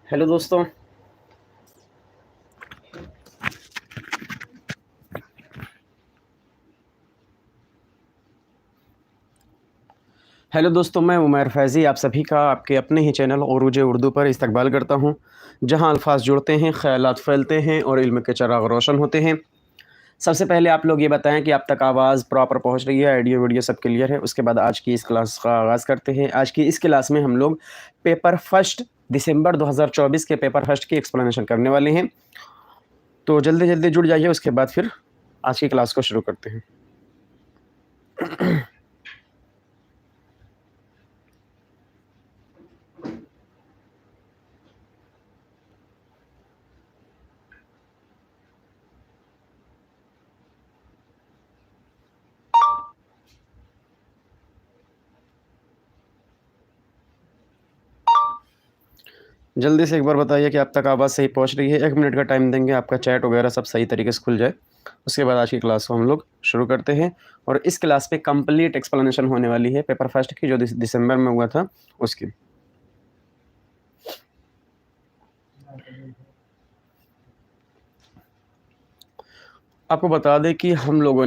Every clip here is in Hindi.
हेलो दोस्तों। मैं उमैर फैज़ी आप सभी का आपके अपने ही चैनल उरूज उर्दू पर इस्तकबाल करता हूं, जहां अल्फाज जुड़ते हैं, ख़यालात फैलते हैं और इल्म के चिराग रोशन होते हैं। सबसे पहले आप लोग ये बताएं कि आप तक आवाज़ प्रॉपर पहुंच रही है, ऑडियो वीडियो सब क्लियर है। उसके बाद आज की इस क्लास का आगाज़ करते हैं। आज की इस क्लास में हम लोग पेपर फर्स्ट दिसंबर 2024 के पेपर फर्स्ट की एक्सप्लेनेशन करने वाले हैं। तो जल्दी जल्दी जुड़ जाइए, उसके बाद फिर आज की क्लास को शुरू करते हैं। जल्दी से एक बार बताइए कि आप तक आवाज़ सही पहुंच रही है। 1 मिनट का टाइम देंगे, आपका चैट वगैरह सब सही तरीके से खुल जाए। उसके बाद आज की क्लास को हम लोग शुरू करते हैं और इस क्लास पे कंप्लीट एक्सप्लेनेशन होने वाली है पेपर फर्स्ट की, जो दिसंबर में हुआ था उसकी। आपको बता दें कि हम लोगों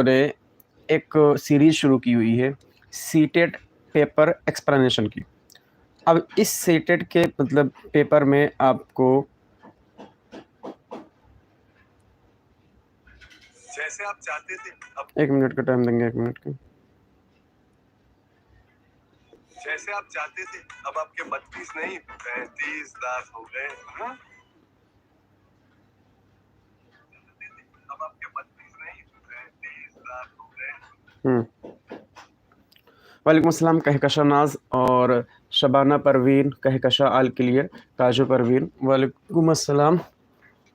ने एक सीरीज़ शुरू की हुई है सीटेट पेपर एक्सप्लेनेशन की। अब इस सीटेट के मतलब पेपर में आपको जैसे आप चाहते थे अब 1 मिनट का टाइम देंगे, 1 मिनट का। जैसे आप चाहते थे अब आपके 32 नहीं 35 दांत हो गए। हाँ? अब आपके 32 नहीं 35 दांत हो गए। वालेकुम अस्सलाम कहकशा नाज और शबाना परवीन, कहकशा आल क्लियर, काजू परवीन, वालेकुम अस्सलाम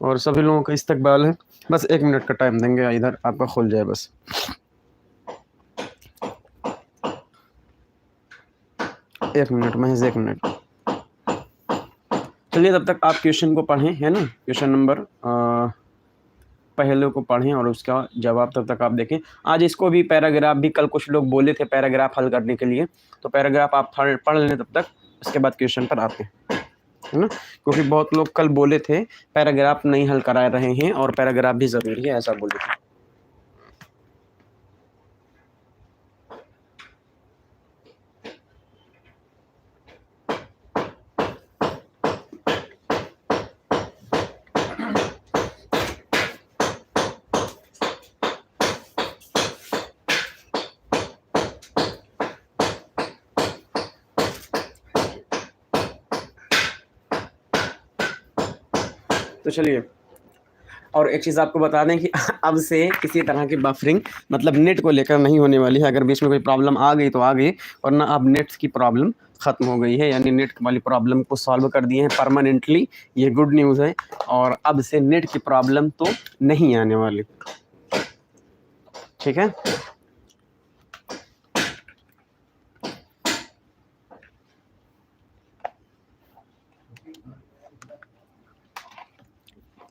और सभी लोगों का इस्तकबाल है। बस 1 मिनट का टाइम देंगे, इधर आपका खुल जाए बस। 1 मिनट, महज 1 मिनट। चलिए तब तक आप क्वेश्चन को पढ़ें, है ना। क्वेश्चन नंबर पहले को पढ़ें और उसका जवाब तब तक आप देखें। आज इसको भी पैराग्राफ भी, कल कुछ लोग बोले थे पैराग्राफ हल करने के लिए, तो पैराग्राफ आप पढ़ लें तब तक, उसके बाद क्वेश्चन पर आते हैं, है ना। क्योंकि बहुत लोग कल बोले थे पैराग्राफ नहीं हल करा रहे हैं और पैराग्राफ भी ज़रूरी है, ऐसा बोले थे। तो चलिए, और एक चीज़ आपको बता दें कि अब से किसी तरह की बफरिंग मतलब नेट को लेकर नहीं होने वाली है। अगर बीच में कोई प्रॉब्लम आ गई तो आ गई, वरना अब नेट की प्रॉब्लम ख़त्म हो गई है, यानी नेट वाली प्रॉब्लम को सॉल्व कर दिए हैं परमानेंटली। ये गुड न्यूज़ है और अब से नेट की प्रॉब्लम तो नहीं आने वाली, ठीक है।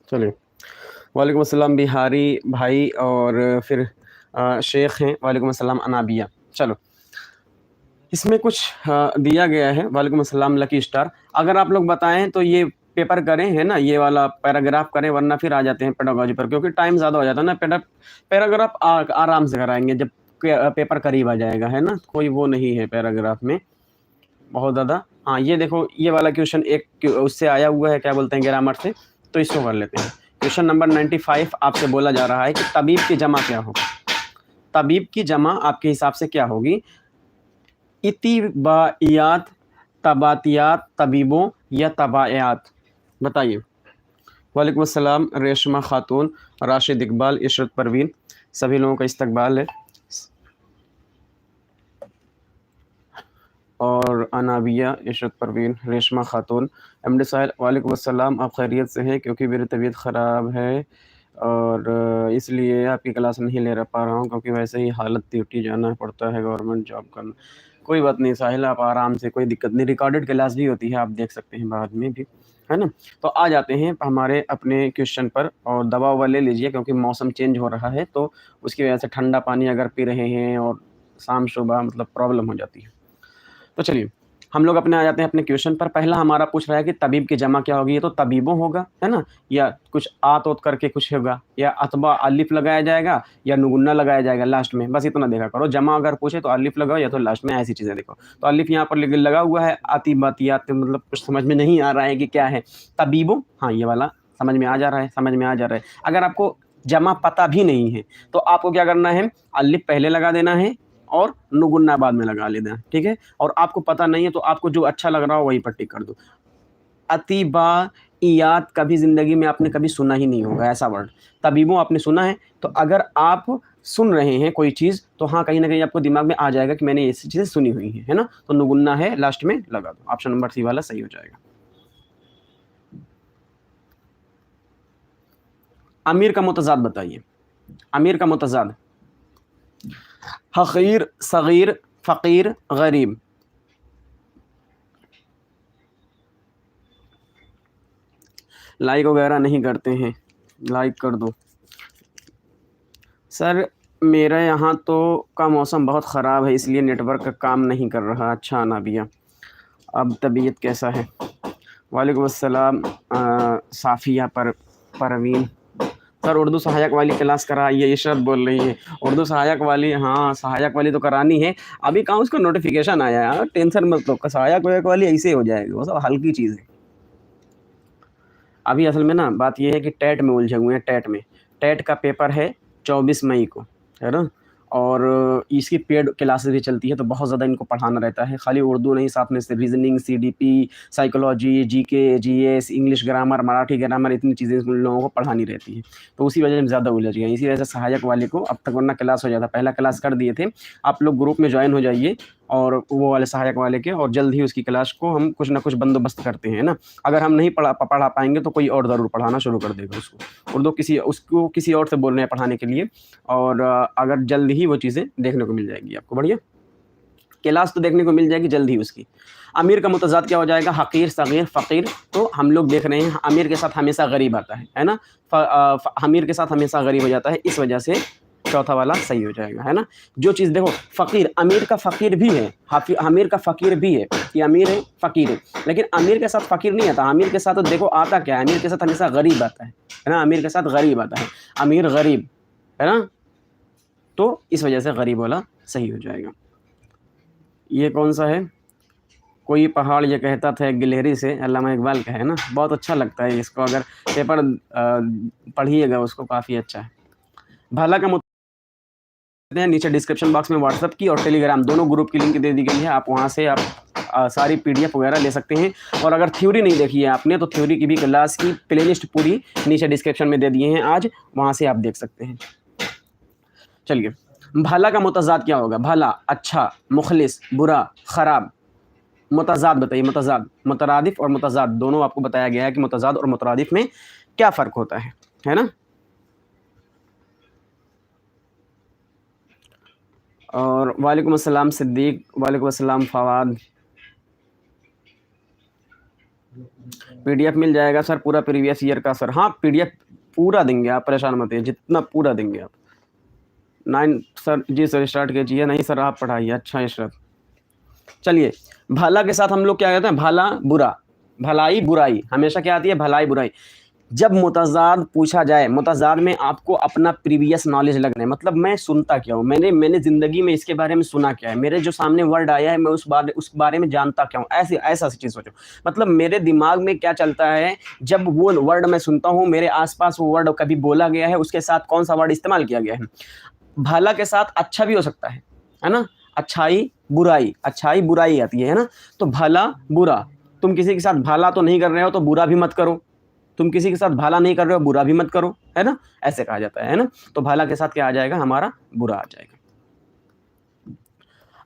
चलिए, वालेकुम अस्सलाम बिहारी भाई और फिर शेख हैं, वालेकुम अस्सलाम अनाबिया। चलो, इसमें कुछ दिया गया है। वालेकुम अस्सलाम लकी स्टार। अगर आप लोग बताएं तो ये पेपर करें, है ना, ये वाला पैराग्राफ करें, वरना फिर आ जाते हैं पेडागोजी पर, क्योंकि टाइम ज़्यादा हो जाता है ना। पैराग्राफ आराम से कराएंगे जब पेपर करीब आ जाएगा, है ना। कोई वो नहीं है पैराग्राफ में बहुत ज़्यादा। हाँ, ये देखो, ये वाला क्वेश्चन एक उससे आया हुआ है, क्या बोलते हैं, ग्रामर से, तो इसको कर लेते हैं। क्वेश्चन नंबर 95 आपसे बोला जा रहा है कि तबीब की जमा क्या होगी। तबीब की जमा आपके हिसाब से क्या होगी? इतिबाइयात, तबातियात, तबीबों या तबायात, बताइए। वालेकुम अस्सलाम रेशमा खातून, राशिद इकबाल, इशरत परवीन, सभी लोगों का इस्तकबाल है। और अनाबिया, इशरत परवीन, रेशमा खातून, एमडी साहिल, वालेकुम अस्सलाम। आप खैरियत से हैं? क्योंकि मेरी तबीयत ख़राब है और इसलिए आपकी क्लास नहीं ले पा रहा हूँ, क्योंकि वैसे ही हालत ड्यूटी जाना पड़ता है, गवर्नमेंट जॉब करना। कोई बात नहीं साहिल, आप आराम से, कोई दिक्कत नहीं। रिकॉर्डेड क्लास भी होती है, आप देख सकते हैं बाद में भी, है ना। तो आ जाते हैं हमारे अपने क्वेश्चन पर, और दवा ववा ले लीजिए क्योंकि मौसम चेंज हो रहा है, तो उसकी वजह से ठंडा पानी अगर पी रहे हैं और शाम सुबह मतलब प्रॉब्लम हो जाती है। तो चलिए, हम लोग अपने आ जाते हैं अपने क्वेश्चन पर। पहला हमारा पूछ रहा है कि तबीब की जमा क्या होगी, ये तो तबीबों होगा, है ना, या कुछ आत ओत करके कुछ होगा, या अथवा अलिफ लगाया जाएगा या नुगुन्ना लगाया जाएगा लास्ट में, बस इतना देखा करो। जमा अगर पूछे तो अलिफ लगाओ या तो लास्ट में, ऐसी चीज़ें देखो। तो अलिफ यहाँ पर लगा हुआ है, अतीबातियात, मतलब कुछ समझ में नहीं आ रहा है कि क्या है। तबीबों, हाँ ये वाला समझ में आ जा रहा है, समझ में आ जा रहा है। अगर आपको जमा पता भी नहीं है तो आपको क्या करना है, अलिफ पहले लगा देना है और नुगुन्ना बाद में लगा लेना है, ठीक है। और आपको पता नहीं है तो आपको जो अच्छा लग रहा हो वही पर टिक कर दो। अतीबाइयात कभी ज़िंदगी में आपने कभी सुना ही नहीं होगा ऐसा वर्ड। तबीबों आपने सुना है, तो अगर आप सुन रहे हैं कोई चीज़ तो हाँ कहीं ना कहीं आपको दिमाग में आ जाएगा कि मैंने ऐसी चीज़ें सुनी हुई हैं, है ना। तो नुगुन्ना है, लास्ट में लगा दो। ऑप्शन नंबर सी वाला सही हो जाएगा। अमीर का मुतज़ाद बताइए। अमीर का मुतज़ाद, हक़ीर, सग़ीर, फ़कीर, गरीब। लाइक वगैरह नहीं करते हैं, लाइक कर दो। सर मेरे यहाँ तो का मौसम बहुत ख़राब है इसलिए नेटवर्क का काम नहीं कर रहा। अच्छा नाबिया, अब तबीयत कैसा है? वालेकुम अस्सलाम साफ़िया परवीन। सर उर्दू सहायक वाली क्लास कराइए, इशरत बोल रही है। उर्दू सहायक वाली, हाँ सहायक वाली तो करानी है। अभी कहाँ उसका नोटिफिकेशन आया है, टेंशन मत लो। सहायक वायक वाली ऐसे हो जाएगी, वो सब हल्की चीज़ है। अभी असल में ना बात ये है कि टेट में उलझे हुए हैं। टेट में, टेट का पेपर है 24 मई को, है ना। और इसकी पेड क्लासेस भी चलती है, तो बहुत ज़्यादा इनको पढ़ाना रहता है। खाली उर्दू नहीं, साथ में reasoning, CDP, psychology, GK, GS, English grammar, Marathi grammar, इतनी चीज़ें उन लोगों को पढ़ानी रहती है। तो उसी वजह से ज़्यादा उलझ गए। इसी वजह से सहायक वाले को अब तक वरना क्लास हो जाता, पहला क्लास कर दिए थे। आप लोग ग्रुप में ज्वाइन हो जाइए और वो वाले सहायक वाले के, और जल्द ही उसकी क्लास को हम कुछ ना कुछ बंदोबस्त करते हैं ना। अगर हम नहीं पढ़ा पाएंगे तो कोई और ज़रूर पढ़ाना शुरू कर देगा उसको। उर्दू उसको किसी और से बोल रहे हैं पढ़ाने के लिए, और अगर जल्द ही वो चीज़ें देखने को मिल जाएगी आपको। बढ़िया क्लास तो देखने को मिल जाएगी जल्द ही उसकी। अमीर का मुतज़ाद क्या हो जाएगा? हक़ीर, सग़ीर, फ़कीर। तो हम लोग देख रहे हैं अमीर के साथ हमेशा गरीब आता है ना। अमीर के साथ हमेशा गरीब हो जाता है, इस वजह से चौथा वाला सही हो जाएगा, है ना। जो चीज़ देखो, फ़कीर, अमीर का फ़कीर भी है, अमीर का फ़कीर भी है, कि अमीर है फ़कीर है, लेकिन अमीर के साथ फ़कीर नहीं आता। अमीर के साथ तो देखो आता क्या है, अमीर के साथ हमेशा गरीब आता है ना। अमीर के साथ गरीब आता है, अमीर गरीब, है ना। तो इस वजह से गरीब वाला सही हो जाएगा। ये कौन सा है? कोई पहाड़ ये कहता था गिलहरी से, अल्लामा इकबाल का है ना। बहुत अच्छा लगता है इसको, अगर पेपर पढ़िएगा उसको, काफ़ी अच्छा है। भला का नीचे डिस्क्रिप्शन बॉक्स में व्हाट्सएप की और टेलीग्राम दोनों ग्रुप की लिंक दे दी गई है। आप वहाँ से आप सारी पीडीएफ वगैरह ले सकते हैं। और अगर थ्योरी नहीं देखी है आपने तो थ्योरी की भी क्लास की प्लेलिस्ट पूरी नीचे डिस्क्रिप्शन में दे दिए हैं आज, वहाँ से आप देख सकते हैं। चलिए, भला का मुतज़ाद क्या होगा? भला, अच्छा, मुखलिस, बुरा, ख़राब। मुतज़ाद बताइए। मुतज़ाद, मुतरादिफ और मुतज़ाद दोनों आपको बताया गया है कि मुतज़ाद और मुतरादिफ में क्या फ़र्क होता है ना। और वालेकुम अस्सलाम सिद्दीक, वालेकुम अस्सलाम फवाद। पीडीएफ मिल जाएगा सर पूरा प्रीवियस ईयर का? सर हाँ पीडीएफ पूरा देंगे, आप परेशान मत होइए, जितना पूरा देंगे आप। 9 सर जी सर स्टार्ट कीजिए। नहीं सर आप पढ़ाइए। अच्छा इशरत। चलिए, भला के साथ हम लोग क्या कहते हैं? भला बुरा, भलाई बुराई, हमेशा क्या आती है? भलाई बुराई। जब मुतज़ाद पूछा जाए, मुतज़ाद में आपको अपना प्रीवियस नॉलेज लगना है, मतलब मैं सुनता क्या हूँ, मैंने ज़िंदगी में इसके बारे में सुना क्या है, मेरे जो सामने वर्ड आया है मैं उस बारे में जानता क्या हूँ, ऐसा चीज़ सोचो। मतलब मेरे दिमाग में क्या चलता है जब वो वर्ड मैं सुनता हूँ, मेरे आसपास वो वर्ड कभी बोला गया है, उसके साथ कौन सा वर्ड इस्तेमाल किया गया है। भला के साथ अच्छा भी हो सकता है ना। अच्छाई बुराई, अच्छाई बुराई आती है ना। तो भला बुरा, तुम किसी के साथ भला तो नहीं कर रहे हो तो बुरा भी मत करो, तुम किसी के साथ भला नहीं कर रहे हो बुरा भी मत करो, है ना, ऐसे कहा जाता है ना। तो भला के साथ क्या आ जाएगा? हमारा बुरा आ जाएगा।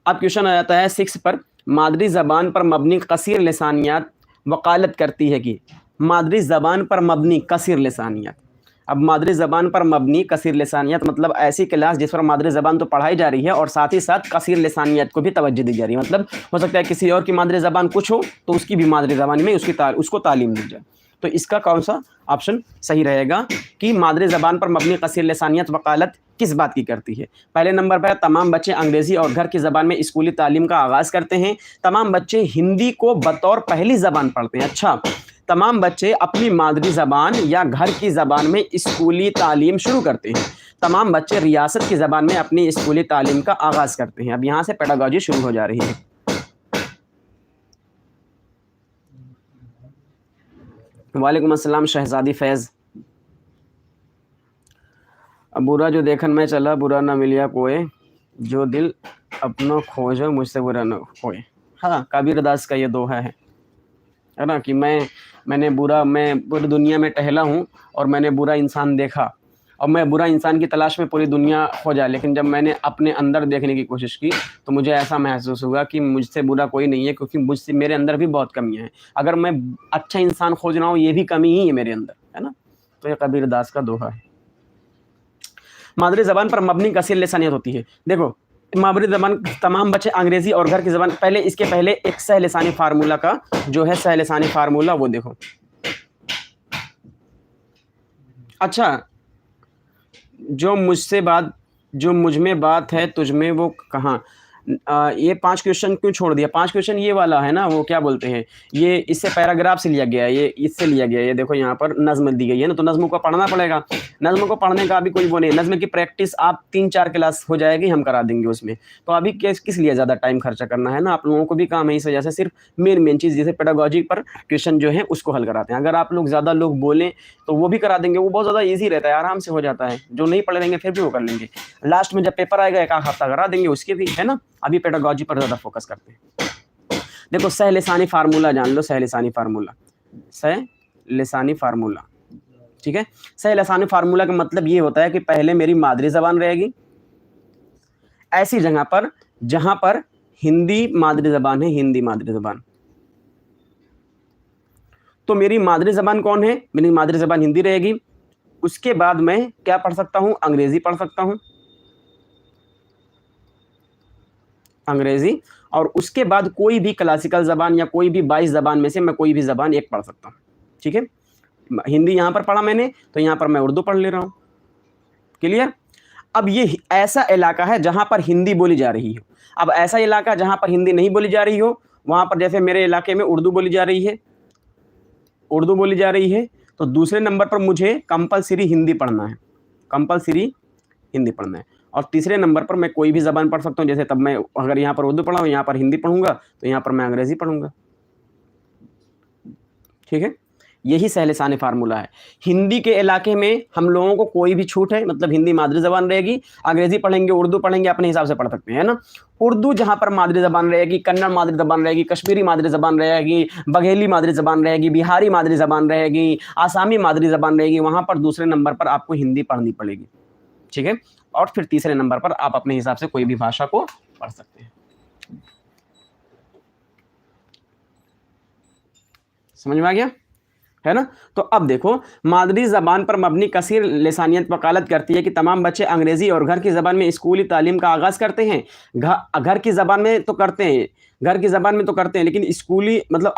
अब क्वेश्चन आ जाता है 6 पर। मादरी ज़बान पर मबनी कसीर लिसानियात वकालत करती है कि, मादरी ज़बान पर मबनी कसीर लिसानियात। अब मादरी ज़बान पर मबनी कसीर लिसानियात मतलब ऐसी क्लास जिस पर मादरी ज़बान तो पढ़ाई जा रही है और साथ ही साथ कसीर लिसानियात को भी तवज्जो दी जा रही है। मतलब हो सकता है किसी और की मादरी ज़बान कुछ हो तो उसकी भी मादरी ज़बान में उसको तालीम दी जाए। तो इसका कौन सा ऑप्शन सही रहेगा कि मादरी ज़बान पर मबनी कसीर लिसानियत वकालत किस बात की करती है। पहले नंबर पर तमाम बच्चे अंग्रेज़ी और घर की ज़बान में स्कूली तालीम का आगाज़ करते हैं। तमाम बच्चे हिंदी को बतौर पहली ज़बान पढ़ते हैं। अच्छा, तमाम बच्चे अपनी मादरी ज़बान या घर की ज़बान में स्कूली तालीम शुरू करते हैं। तमाम बच्चे रियासत की ज़बान में अपनी स्कूली तालीम का आगाज़ करते हैं। अब यहाँ से पेडागॉजी शुरू हो जा रही है। वालेकुम अस्सलाम शहज़ादी फैज़। अब बुरा जो देखन मैं चला बुरा ना मिलिया कोई, जो दिल अपना खोजो मुझसे बुरा ना कोई। हाँ, कबीर दास का ये दोहा है ना कि मैं पूरी दुनिया में टहला हूँ और मैंने बुरा इंसान देखा और मैं बुरा इंसान की तलाश में पूरी दुनिया खोजा, लेकिन जब मैंने अपने अंदर देखने की कोशिश की तो मुझे ऐसा महसूस हुआ कि मुझसे बुरा कोई नहीं है, क्योंकि मुझसे मेरे अंदर भी बहुत कमियां हैं। अगर मैं अच्छा इंसान खोज रहा हूँ ये भी कमी ही है मेरे अंदर, है ना। तो ये कबीर दास का दोहा है। मादरी ज़बान पर मबनी कसीर लिसानियत होती है। देखो, मादरी ज़बान तमाम बच्चे अंग्रेज़ी और घर की ज़बान, पहले इसके पहले एक सह लिसानी फार्मूला का जो है सह लिसानी फार्मूला वो देखो। अच्छा, जो मुझ में बात है तुझ में वो कहाँ। ये 5 क्वेश्चन क्यों छोड़ दिया? 5 क्वेश्चन ये वाला है ना, वो क्या बोलते हैं, ये इससे पैराग्राफ से लिया गया है, ये इससे लिया गया है। ये देखो यहाँ पर नज़्म दी गई है ना, तो नज़्म को पढ़ना पड़ेगा। नज़्म को पढ़ने का अभी कोई वो नहीं, नज़्म की प्रैक्टिस आप 3-4 क्लास हो जाएगी, हम करा देंगे उसमें। तो अभी किस लिए ज़्यादा टाइम खर्चा करना है ना, आप लोगों को भी काम है इस वजह से सिर्फ मेन चीज़ जैसे पेडागॉजी पर क्वेश्चन जो है उसको हल कराते हैं। अगर आप लोग ज़्यादा लोग बोलें तो वो भी करा देंगे, वो बहुत ज़्यादा ईजी रहता है, आराम से हो जाता है। जो नहीं पढ़ लेंगे फिर भी वो कर लेंगे, लास्ट में जब पेपर आएगा एक आध हफ्ता करा देंगे उसके भी, है ना। अभी पेडागॉजी पर ज़्यादा फोकस करते हैं। देखो, सह लिसानी फार्मूला जान लो, सह लिसानी फार्मूला, ठीक है। सह लिसानी फार्मूला का मतलब ये होता है कि पहले मेरी मादरी ज़बान रहेगी ऐसी जगह पर जहां पर हिंदी मादरी ज़बान है, हिंदी मादरी ज़बान। तो मेरी मादरी ज़बान कौन है? मेरी मादरी ज़बान हिंदी रहेगी। उसके बाद मैं क्या पढ़ सकता हूं? अंग्रेज़ी पढ़ सकता हूं, अंग्रेज़ी। और उसके बाद कोई भी क्लासिकल ज़बान या कोई भी 22 ज़बान में से मैं कोई भी ज़बान एक पढ़ सकता हूँ, ठीक है। हिंदी यहाँ पर पढ़ा मैंने, तो यहाँ पर मैं उर्दू पढ़ ले रहा हूँ। क्लियर? अब ये ऐसा इलाका है जहाँ पर हिंदी बोली जा रही हो। अब ऐसा इलाका जहाँ पर हिंदी नहीं बोली जा रही हो, वहाँ पर जैसे मेरे इलाके में उर्दू बोली जा रही है, तो दूसरे नंबर पर मुझे कंपलसरी हिंदी पढ़ना है, और तीसरे नंबर पर मैं कोई भी ज़बान पढ़ सकता हूँ। जैसे तब मैं अगर यहाँ पर उर्दू पढ़ा हूँ, यहाँ पर हिंदी पढ़ूंगा, तो यहाँ पर मैं अंग्रेज़ी पढ़ूंगा, ठीक है। यही सह लिसानी फार्मूला है। हिंदी के इलाके में हम लोगों को कोई भी छूट है, मतलब हिंदी मादरी ज़बान रहेगी, अंग्रेज़ी पढ़ेंगे, उर्दू पढ़ेंगे, अपने हिसाब से पढ़ सकते हैं ना। उर्दू जहाँ पर मादरी ज़बान रहेगी, कन्नड़ मादरी ज़बान रहेगी, कश्मीरी मादरी ज़बान रहेगी, बघेली मादरी ज़बान रहेगी, बिहारी मादरी ज़बान रहेगी, आसामी मादरी ज़बान रहेगी, वहाँ पर दूसरे नंबर पर आपको हिंदी पढ़नी पड़ेगी, ठीक है। और फिर तीसरे नंबर पर आप अपने हिसाब से कोई भी भाषा को पढ़ सकते हैं। समझ में आ गया, है ना। तो अब देखो, मादरी ज़बान पर मबनी कसीर लिसानियत वकालत करती है कि तमाम बच्चे अंग्रेज़ी और घर की ज़बान में स्कूली तालीम का आगाज़ करते हैं। घर की ज़बान में तो करते हैं, लेकिन स्कूली मतलब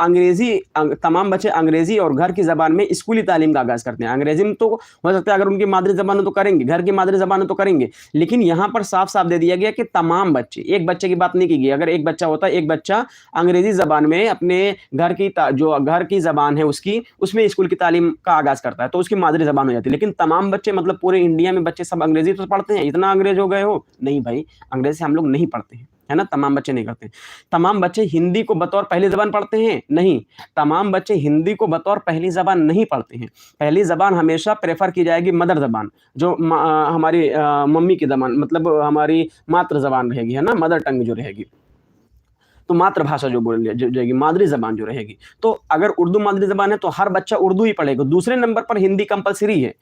तमाम बच्चे अंग्रेज़ी और घर की ज़बान में स्कूली तालीम का आगाज़ करते हैं। अंग्रेज़ी में तो हो सकता है, अगर उनकी मादरी ज़बान हो तो करेंगे, घर की मादरी ज़बान हो तो करेंगे, लेकिन यहाँ पर साफ साफ दे दिया गया कि तमाम बच्चे, एक बच्चे की बात नहीं की गई। अगर एक बच्चा होता है, एक बच्चा अंग्रेज़ी ज़बान में अपने घर की ज़बान है उसमें स्कूल की तालीम का आगाज़ करता है, तो उसकी मादरी ज़बान हो जाती है। लेकिन तमाम बच्चे, मतलब पूरे इंडिया में बच्चे सब अंग्रेज़ी तो पढ़ते हैं, इतना अंग्रेज़ हो गए हो? नहीं भाई, अंग्रेज़ी हम लोग नहीं पढ़ते हैं, है ना। तमाम बच्चे नहीं करते। तमाम बच्चे हिंदी को बतौर पहली ज़बान पढ़ते हैं? नहीं, तमाम बच्चे हिंदी को बतौर पहली ज़बान नहीं पढ़ते हैं। पहली ज़बान हमेशा प्रेफर की जाएगी मदर ज़बान, जो हमारी मम्मी की ज़बान, मतलब हमारी मातृ ज़बान रहेगी, है ना, मदर टंग जो रहेगी, तो मातृभाषा जो बोली जाएगी, मादरी ज़बान जो रहेगी। तो अगर उर्दू मादरी ज़बान है तो हर बच्चा उर्दू ही पढ़ेगा। दूसरे नंबर पर हिंदी कंपलसरी है,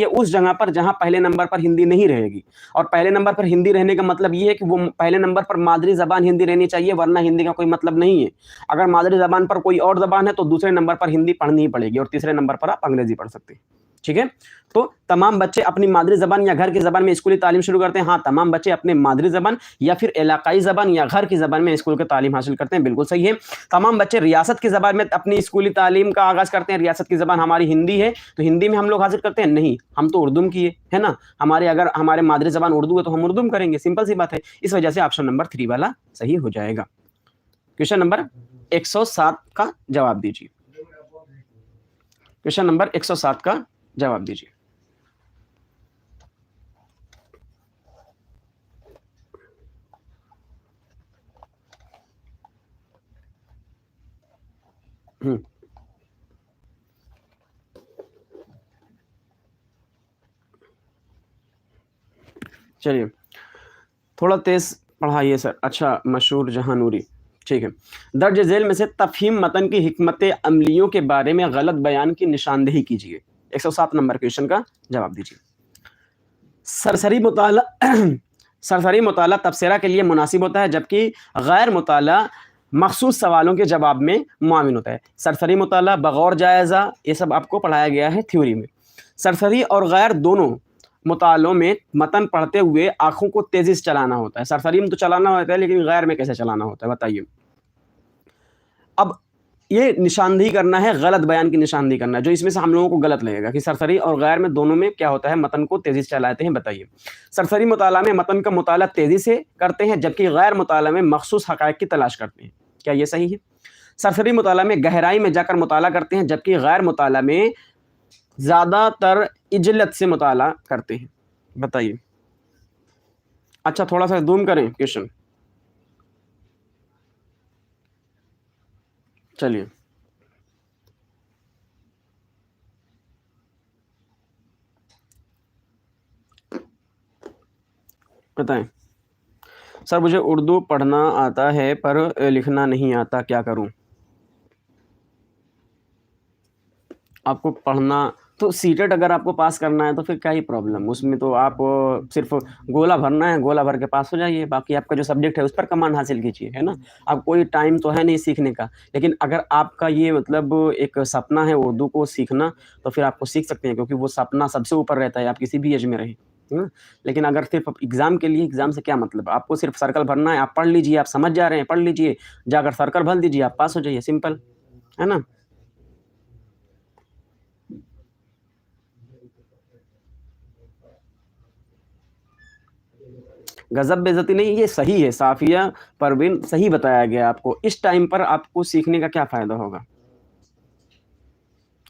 उस जगह पर जहां पहले नंबर पर हिंदी नहीं रहेगी। और पहले नंबर पर हिंदी रहने का मतलब ये है कि वो पहले नंबर पर मादरी ज़बान हिंदी रहनी चाहिए, वरना हिंदी का कोई मतलब नहीं है। अगर मादरी ज़बान पर कोई और ज़बान है तो दूसरे नंबर पर हिंदी पढ़नी ही पड़ेगी, और तीसरे नंबर पर आप अंग्रेज़ी पढ़ सकते हैं, ठीक है। तो तमाम बच्चे अपनी मादरी ज़बान या घर की ज़बान में स्कूली तालीम शुरू करते हैं। हाँ, तमाम बच्चे अपनी मादरी ज़बान या फिर इलाकाई ज़बान या घर की ज़बान में स्कूल की तालीम हासिल करते हैं, बिल्कुल सही है। तमाम बच्चे रियासत की ज़बान में अपनी स्कूली तालीम का आगाज़ करते हैं। रियासत की ज़बान हमारी हिंदी है, तो हिंदी में हम लोग हासिल करते हैं? नहीं, हम तो उर्दू में किए, है ना? अगर हमारे मादरी ज़बान उर्दू है, तो हम उर्दू में करेंगे, सिंपल सी बात है। इस वजह से ऑप्शन नंबर 3 वाला सही हो जाएगा। क्वेश्चन नंबर 107 का जवाब दीजिए। क्वेश्चन नंबर 107 का जवाब दीजिए। चलिए, थोड़ा तेज़ पढ़ाइए सर। अच्छा, मशहूर जहानूरी, ठीक है। दर्ज झेल में से तफ़हीम मतन की हिकमत अमलियों के बारे में गलत बयान की निशानदेही कीजिए। 107 नंबर क्वेश्चन का जवाब दीजिए। सरसरी मुताला सरसरी मुताला तबसरा के लिए मुनासिब होता है, जबकि गैर मुताला मखसूस सवालों के जवाब में मुआविन होता है। सरसरी मुताला, बगौर जायज़ा, ये सब आपको पढ़ाया गया है थ्योरी में। सरसरी और गैर दोनों मुतालों में मतन पढ़ते हुए आँखों को तेज़ी से चलाना होता है। सरसरी में तो चलाना होता है, लेकिन गैर में कैसे चलाना होता है, बताइए? अब ये निशानदेही करना है, गलत बयान की निशानदेही करना है, जो इसमें से हम लोगों को गलत लगेगा कि सरसरी और गैर में दोनों में क्या होता है, मतन को तेज़ी से चलाते हैं, बताइए? सरसरी मुताला में मतन का मुताला तेज़ी से करते हैं, जबकि गैर मुताला में मखसूस हक़ाइक़ की तलाश करते हैं। क्या ये सही है? सरसरी मुताला में गहराई में जाकर मुताला करते हैं, जबकि गैर मुताला में ज़्यादातर इजलत से मुताला करते हैं, बताइए? अच्छा, थोड़ा-सा ज़ूम करें क्वेश्चन। चलिए। बताएँ। सर, मुझे उर्दू पढ़ना आता है पर लिखना नहीं आता, क्या करूँ? आपको पढ़ना तो सीटेट अगर आपको पास करना है, तो फिर क्या ही प्रॉब्लम? उसमें तो आप सिर्फ़ गोला भरना है, गोला भर के पास हो जाइए। बाकी आपका जो सब्जेक्ट है, उस पर कमांड हासिल कीजिए, है ना? अब कोई टाइम तो है नहीं सीखने का, लेकिन अगर आपका ये मतलब एक सपना है उर्दू को सीखना, तो फिर आपको सीख सकते हैं, क्योंकि वो सपना सबसे ऊपर रहता है, आप किसी भी एज में रहें, है ना? लेकिन अगर सिर्फ़ एग्ज़ाम के लिए, एग्ज़ाम से क्या मतलब? आपको सिर्फ़ सर्कल भरना है, आप पढ़ लीजिए, आप समझ जा रहे हैं, पढ़ लीजिए, जाकर सर्कल भर दीजिए, आप पास हो जाइए, सिंपल, है ना? गज़ब बेइज़्ज़ती नहीं, ये सही है, साफ़िया परवीन सही बताया गया आपको। इस टाइम पर आपको सीखने का क्या फ़ायदा होगा?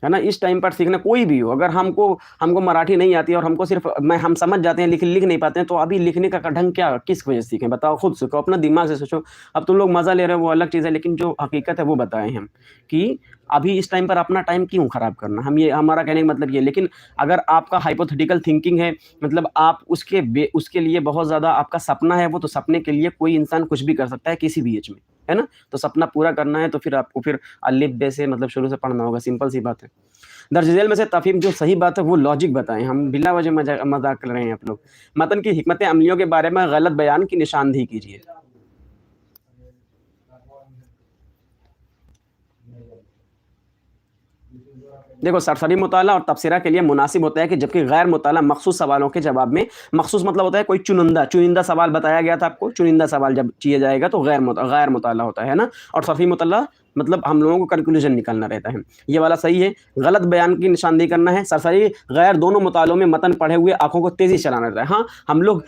है ना? इस टाइम पर सीखना कोई भी हो, अगर हमको मराठी नहीं आती है और हमको सिर्फ़ हम समझ जाते हैं, लिख नहीं पाते हैं, तो अभी लिखने का ढंग क्या, किस वजह से सीखें? बताओ, खुद सीखो, अपना दिमाग से सोचो। अब तुम लोग मज़ा ले रहे हो, वो अलग चीज़ है, लेकिन जो हकीकत है, वो बताएँ हम कि अभी इस टाइम पर अपना टाइम क्यों ख़राब करना? हमारा कहने का मतलब ये है, लेकिन अगर आपका हाइपोथेटिकल थिंकिंग है, मतलब आप उसके लिए बहुत ज़्यादा आपका सपना है, वो तो सपने के लिए कोई इंसान कुछ भी कर सकता है, किसी भी एज में, है ना? तो सपना पूरा करना है, तो फिर आपको अलिफ बे से मतलब शुरू से पढ़ना होगा, सिंपल सी बात है। दर्ज झेल में से तफ़हीम जो सही बात है, वो लॉजिक बताएँ, हम बिला वजह मज़ाक कर रहे हैं आप लोग। मतन की हिकमत अमलियों के बारे में गलत बयान की निशानदेही कीजिए। देखो, सरसरी मुताला और तबसरा के लिए मुनासिब होता है कि जबकि गैर मुताला मखसूस सवालों के जवाब में, मखसूस मतलब होता है कोई चुनिंदा सवाल बताया गया था आपको, चुनिंदा सवाल जब किया जाएगा तो गैर मुताला होता है ना? और सरफी मुताला मतलब हम लोगों को कंक्लूजन निकालना रहता है। ये वाला सही है। गलत बयान की निशानदेही करना है। सरसरी गैर दोनों मुतालों में मतन पढ़े हुए आँखों को तेज़ी से चलाना रहता है। हाँ, हम लोग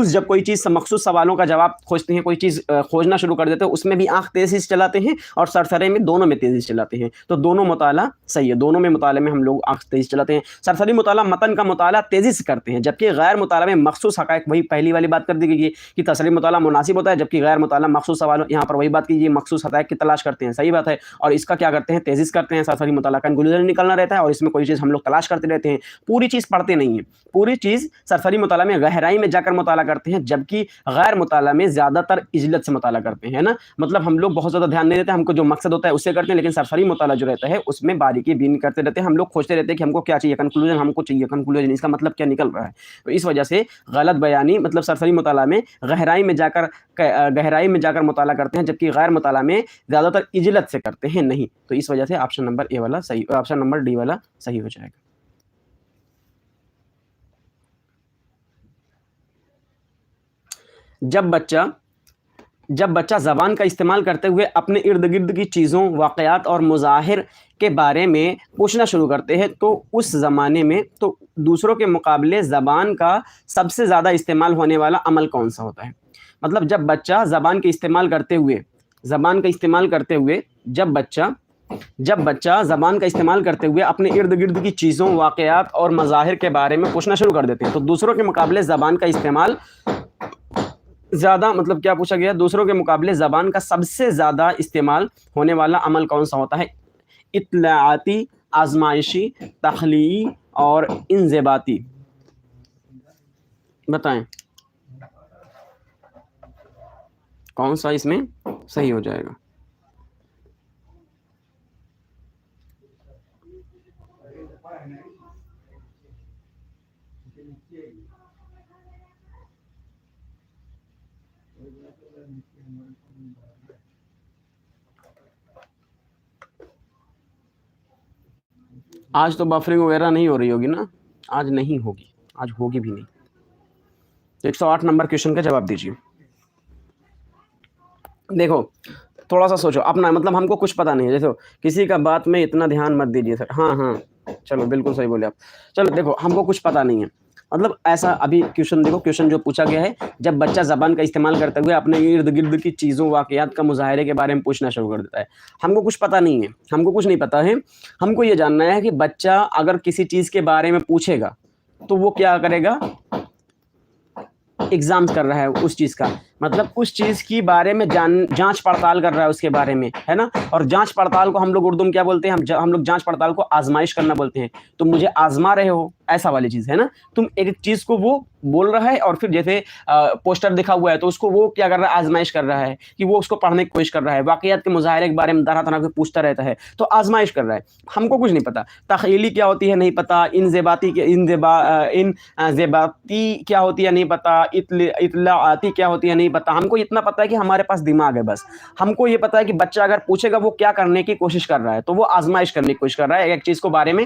जब कोई चीज़ मखसूस सवालों का जवाब खोजते हैं, कोई चीज़ खोजना शुरू कर देते हैं, उसमें भी आँख तेज़ी से चलाते हैं और सरसरे में दोनों में तेज़ी से चलाते हैं। तो दोनों मुताला सही है, दोनों में मुताले में हम लोग आँख तेज़ी चलाते हैं। सरसरी मुताला मतन का मुताला तेज़ी से करते हैं, जबकि गैर मुताला में मखसूस हक़ाइक़, वही पहली वाली बात कर दी गई है कि तसरी मुताला मुनासिब होता है, जबकि गैर मुताला मखसूस सवालों, यहाँ पर वही बात कीजिए, मखसूस हक़ाइक़ की तलाश करते हैं, सही बात है। और इसका क्या करते हैं, तेज़ी से करते हैं। सरसरी मुताला कंक्लूजन निकालना रहता है और इसमें कोई चीज़ हम लोग तलाश करते रहते हैं, पूरी चीज़ पढ़ते नहीं हैं। पूरी चीज़ सरसरी मुताला में गहराई में जाकर मुताला करते हैं, जबकि गैर मुताला में ज़्यादातर इजलत से मुताला करते हैं, है ना? मतलब हम लोग बहुत ज़्यादा ध्यान नहीं देते, हमको जो मकसद होता है उससे करते हैं, लेकिन सरसरी मुताला जो रहता है उसमें बारीकी बीन करते रहते हैं। हम लोग खोजते रहते हैं कि हमको क्या चाहिए, कंक्लूजन हमको चाहिए, कंक्लूजन इसका मतलब क्या निकल रहा है। तो इस वजह से गलत बयानी मतलब सरसरी मुताला में गहराई में जाकर मुताला करते हैं, जबकि गैर मुताला में ज़्यादातर इजलत से करते हैं नहीं। तो इस वजह से ऑप्शन नंबर डी वाला सही हो जाएगा। जब बच्चा ज़बान का इस्तेमाल करते हुए अपने इर्द-गिर्द की चीज़ों, वाक़यात और मज़ाहिर के बारे में पूछना शुरू करते हैं, तो उस ज़माने में तो दूसरों के मुकाबले ज़बान का सबसे ज़्यादा इस्तेमाल होने वाला अमल कौन-सा होता है? मतलब ज़बान का इस्तेमाल करते हुए जब बच्चा ज़बान का इस्तेमाल करते हुए अपने इर्द-गिर्द की चीज़ों, वाक़यात और मज़ाहिर के बारे में पूछना शुरू कर देते हैं, तो दूसरों के मुकाबले ज़बान का इस्तेमाल ज़्यादा मतलब क्या पूछा गया? दूसरों के मुकाबले ज़बान का सबसे ज़्यादा इस्तेमाल होने वाला अमल कौन-सा होता है? इत्तलाआती, आज़माइशी, तख़लीई और इंज़िबाती। बताएँ, कौन-सा इसमें सही हो जाएगा? आज तो बफरिंग वगैरह नहीं हो रही होगी ना? आज नहीं होगी, आज होगी भी नहीं। तो 108 नंबर क्वेश्चन का जवाब दीजिए। देखो, थोड़ा-सा सोचो, अपना मतलब हमको कुछ पता नहीं है, जैसे किसी का बात में इतना ध्यान मत दीजिए सर। हाँ, हाँ, चलो बिल्कुल सही बोले आप। चलो देखो, हमको कुछ पता नहीं है, मतलब ऐसा अभी क्वेश्चन देखो, क्वेश्चन जो पूछा गया है, जब बच्चा ज़बान का इस्तेमाल करते हुए अपने इर्द-गिर्द की चीज़ों, वाक़यात का मुज़ाहिरे के बारे में पूछना शुरू कर देता है। हमको कुछ पता नहीं है, हमको कुछ नहीं पता है, हमको ये जानना है कि बच्चा अगर किसी चीज़ के बारे में पूछेगा, तो वो क्या करेगा? एग्ज़ाम्स कर रहा है उस चीज़ का, मतलब उस चीज़ की बारे में जाँच पड़ताल कर रहा है उसके बारे में, है ना? और जाँच पड़ताल को हम लोग उर्दू में क्या बोलते हैं? हम लोग जाँच पड़ताल को आज़माइश करना बोलते हैं। तुम मुझे आज़मा रहे हो, ऐसा वाली चीज़, है ना? तुम एक चीज़ को वो बोल रहा है और फिर जैसे पोस्टर दिखा हुआ है तो उसको वो क्या कर रहा है? आज़माइश कर रहा है कि वो उसको पढ़ने की कोशिश कर रहा है, वाक़यात के मुज़ाहिरे के बारे में तरह-तरह के पूछता रहता है, तो आज़माइश कर रहा है। हमको कुछ नहीं पता, तख़यली क्या होती है नहीं पता, ज़ेबाती क्या होती है नहीं पता, इत्तलाआती क्या होती है नहीं पता। हमको इतना पता है कि हमारे पास दिमाग है बस। हमको ये पता है कि बच्चा अगर पूछेगा वो क्या करने की कोशिश कर रहा है, तो वो आज़माइश करने की कोशिश कर रहा है एक चीज़ को बारे में।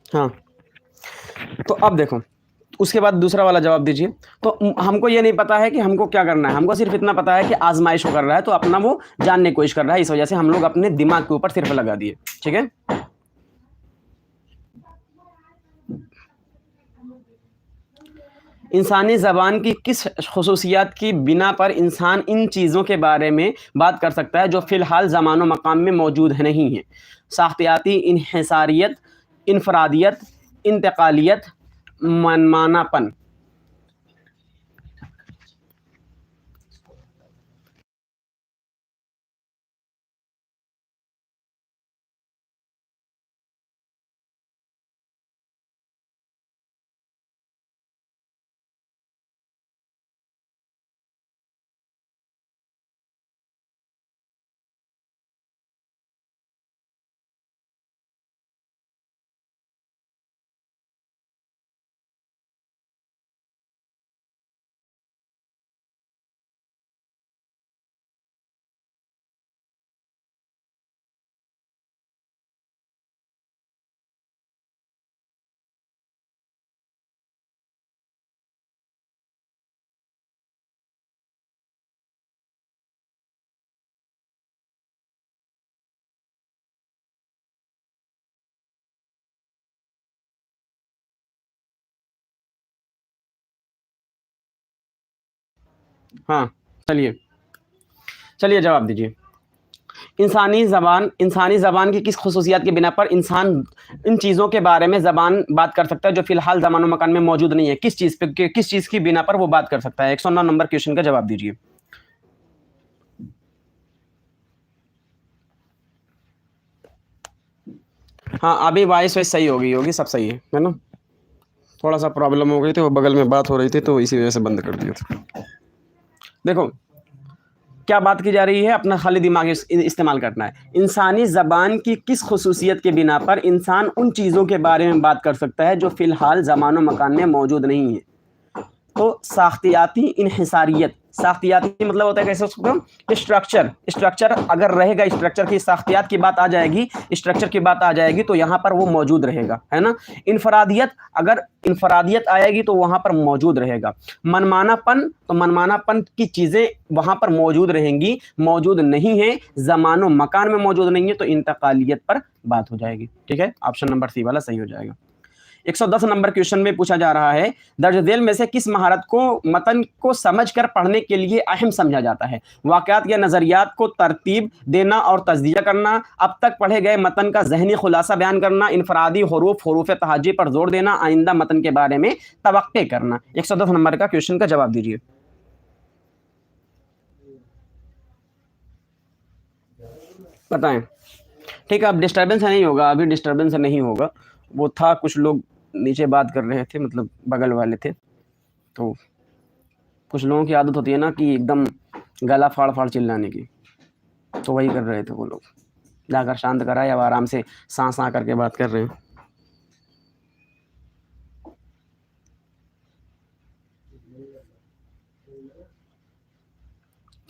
हाँ, तो अब देखो, उसके बाद दूसरा वाला जवाब दीजिए। तो हमको ये नहीं पता है कि हमको क्या करना है, हमको सिर्फ़ इतना पता है कि आज़माइश वो कर रहा है, तो अपना वो जानने की कोशिश कर रहा है, इस वजह से हम लोग अपने दिमाग के ऊपर सिर्फ़ लगा दिए, ठीक है? इंसानी ज़बान की किस ख़ुसूसियत की बिना पर इंसान इन चीज़ों के बारे में बात कर सकता है जो फ़िलहाल ज़मान व मकाम में मौजूद नहीं हैं? साख्तियाती इन्हिसारियत, इनफ़रादियत, इंतकालियत, मनमानापन। हाँ, चलिए, चलिए जवाब दीजिए। इंसानी ज़बान की किस खसूसियात की बिना पर इंसान इन चीज़ों के बारे में ज़बान बात कर सकता है जो फ़िलहाल ज़मान और मकान में मौजूद नहीं है? किस चीज़ की बिना पर वो बात कर सकता है? 109 नंबर क्वेश्चन का जवाब दीजिए। हाँ, अभी वॉइस वाइस सही हो गई होगी, सब सही है ना? थोड़ा-सा प्रॉब्लम हो गई थी, वो बगल में बात हो रही थी तो इसी वजह से बंद कर दिया था। देखो, क्या बात की जा रही है? अपना खाली दिमाग इस्तेमाल करना है। इंसानी ज़बान की किस ख़ुसूसियत के बिना पर इंसान उन चीज़ों के बारे में बात कर सकता है जो फ़िलहाल ज़मान व मकान में मौजूद नहीं है? तो साख्तियाती इन्हिसारियत, साख्तियाती मतलब होता है कैसे उसको स्ट्रक्चर अगर रहेगा, स्ट्रक्चर की साख्तियात की बात आ जाएगी, स्ट्रक्चर की बात आ जाएगी तो यहाँ पर वो मौजूद रहेगा, है ना? इनफरादियत, अगर इनफरादियत आएगी तो वहाँ पर मौजूद रहेगा। मनमानापन, तो मनमानापन की चीज़ें वहाँ पर मौजूद रहेंगी, मौजूद नहीं है, ज़मान व मकान में मौजूद नहीं है तो इंतकालियत पर बात हो जाएगी, ठीक है? ऑप्शन नंबर सी वाला सही हो जाएगा। 110 नंबर क्वेश्चन में पूछा जा रहा है, दर्ज झेल में से किस महारत को मतन को समझकर पढ़ने के लिए अहम समझा जाता है? वाक़यात या नज़रियात को तरतीब देना और तज्ज़िया करना, अब तक पढ़े गए मतन का ज़हनी खुलासा बयान करना, इनफरादी हरूफ तहाजी पर जोर देना, आइंदा मतन के बारे में तवक्के करना। 110 नंबर का क्वेश्चन का जवाब दीजिए। बताएं। ठीक है, अब डिस्टर्बेंस नहीं होगा, अभी डिस्टर्बेंस नहीं होगा। वो था, कुछ लोग नीचे बात कर रहे थे, मतलब बगल वाले थे, तो कुछ लोगों की आदत होती है ना कि एकदम गला फाड़ फाड़ चिल्लाने की, तो वही कर रहे थे वो लोग। जाकर शांत कराए, अब आराम से सांस आ करके बात कर रहे हैं।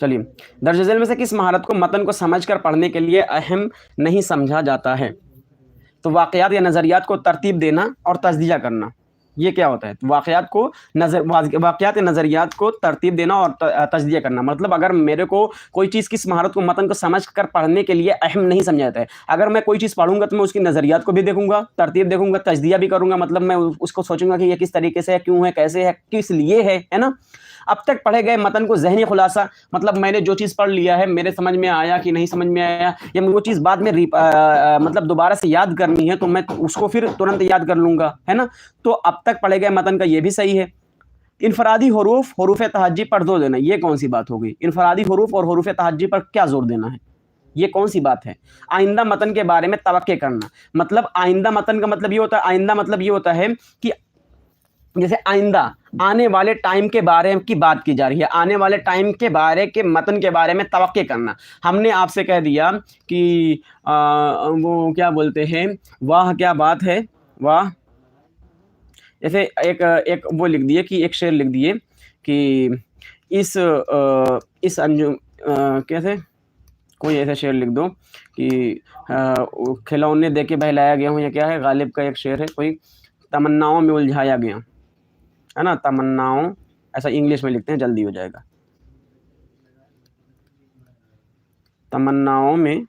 चलिए, दर्ज झेल में से किस महारत को मतन को समझकर पढ़ने के लिए अहम नहीं समझा जाता है? तो वाक़यात या नज़रियात को तरतीब देना और तज्ज़िया करना, ये क्या होता है? वाक़यात या नज़रियात को तरतीब देना और तज्ज़िया करना, मतलब अगर मेरे को कोई चीज़, किस महारत को मतन को समझ कर पढ़ने के लिए अहम नहीं समझा जाता है। अगर मैं कोई चीज़ पढ़ूँगा तो मैं उसकी नज़रियात को भी देखूँगा, तरतीब देखूँगा, तज्ज़िया भी करूँगा, मतलब मैं उसको सोचूँगा कि ये किस तरीके से है, क्यों है, कैसे है, किस लिए है ना? अब तक पढ़े गए मतन को ज़हनी खुलासा, मतलब मैंने जो चीज़ पढ़ लिया है, मेरे समझ में आया कि नहीं समझ में आया, या वो चीज़ बाद में मतलब दोबारा से याद करनी है तो मैं उसको फिर तुरंत याद कर लूँगा, है ना? तो अब तक पढ़े गए मतन का ये भी सही है। इनफरादी हरूफ तहज्जी पर जोर देना, ये कौन सी बात हो गई? इनफरादी हरूफ और हरूफ तहज्जी पर क्या जोर देना है? ये कौन सी बात है? आइंदा मतन के बारे में तवक्के करना, मतलब आइंदा मतन का मतलब ये होता है, आइंदा मतलब ये होता है कि जैसे आइंदा, आने वाले टाइम के बारे की बात की जा रही है, आने वाले टाइम के बारे के मतन के बारे में तवक्के करना। हमने आपसे कह दिया कि वो क्या बोलते हैं, वाह क्या बात है, वाह, जैसे एक वो लिख दिए कि एक शेर लिख दिए कि इस कैसे, कोई ऐसा शेर लिख दो कि खिलौने दे के बहलाया गया हूँ, या क्या है, गालिब का एक शेर है कोई, तमन्नाओं में उलझाया गया, है ना? तमन्नाओं, ऐसा इंग्लिश में लिखते हैं, जल्दी हो जाएगा। तमन्नाओं में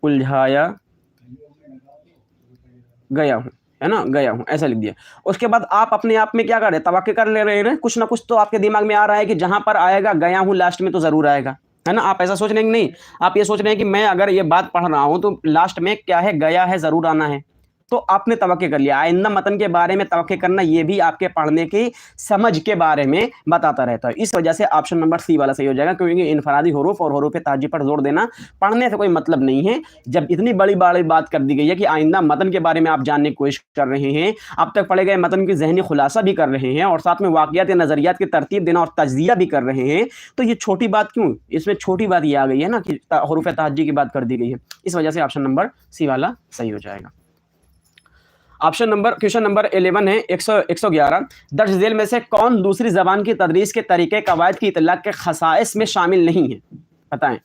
उलझाया गया हूँ, है ना? गया हूँ, ऐसा लिख दिया। उसके बाद आप अपने आप में क्या कर रहे हैं? तवक्के कर ले रहे हैं, कुछ ना कुछ तो आपके दिमाग में आ रहा है कि जहाँ पर आएगा गया हूँ लास्ट में तो ज़रूर आएगा, है ना? आप ऐसा सोच रहे हैं कि नहीं, आप ये सोच रहे हैं कि मैं अगर ये बात पढ़ रहा हूँ तो लास्ट में क्या है, गया है, ज़रूर आना है। तो आपने तवक्के कर लिया। आइंदा मतन के बारे में तवक्के करना, ये भी आपके पढ़ने की समझ के बारे में बताता रहता है। इस वजह से ऑप्शन नंबर सी वाला सही हो जाएगा, क्योंकि इनफरादी हरूफ और हरूफ ताजी पर जोर देना पढ़ने से कोई मतलब नहीं है। जब इतनी बड़ी बड़ी बात कर दी गई है कि आइंदा मतन के बारे में आप जानने की कोशिश कर रहे हैं, अब तक पढ़े गए मतन की ज़हनी खुलासा भी कर रहे हैं और साथ में वाक़ियात या नज़रियात की तरतीब देना और तज्ज़िया भी कर रहे हैं, तो ये छोटी बात क्यों? इसमें छोटी बात ये आ गई है ना कि हरूफ तहज्जी की बात कर दी गई है। इस वजह से ऑप्शन नंबर सी वाला सही हो जाएगा। क्वेश्चन नंबर 11 है, 111, दर्ज झेल में से कौन दूसरी ज़बान की तदरीस के तरीक़े कवायद की इतलाक़ के ख़साइस में शामिल नहीं है? बताएं।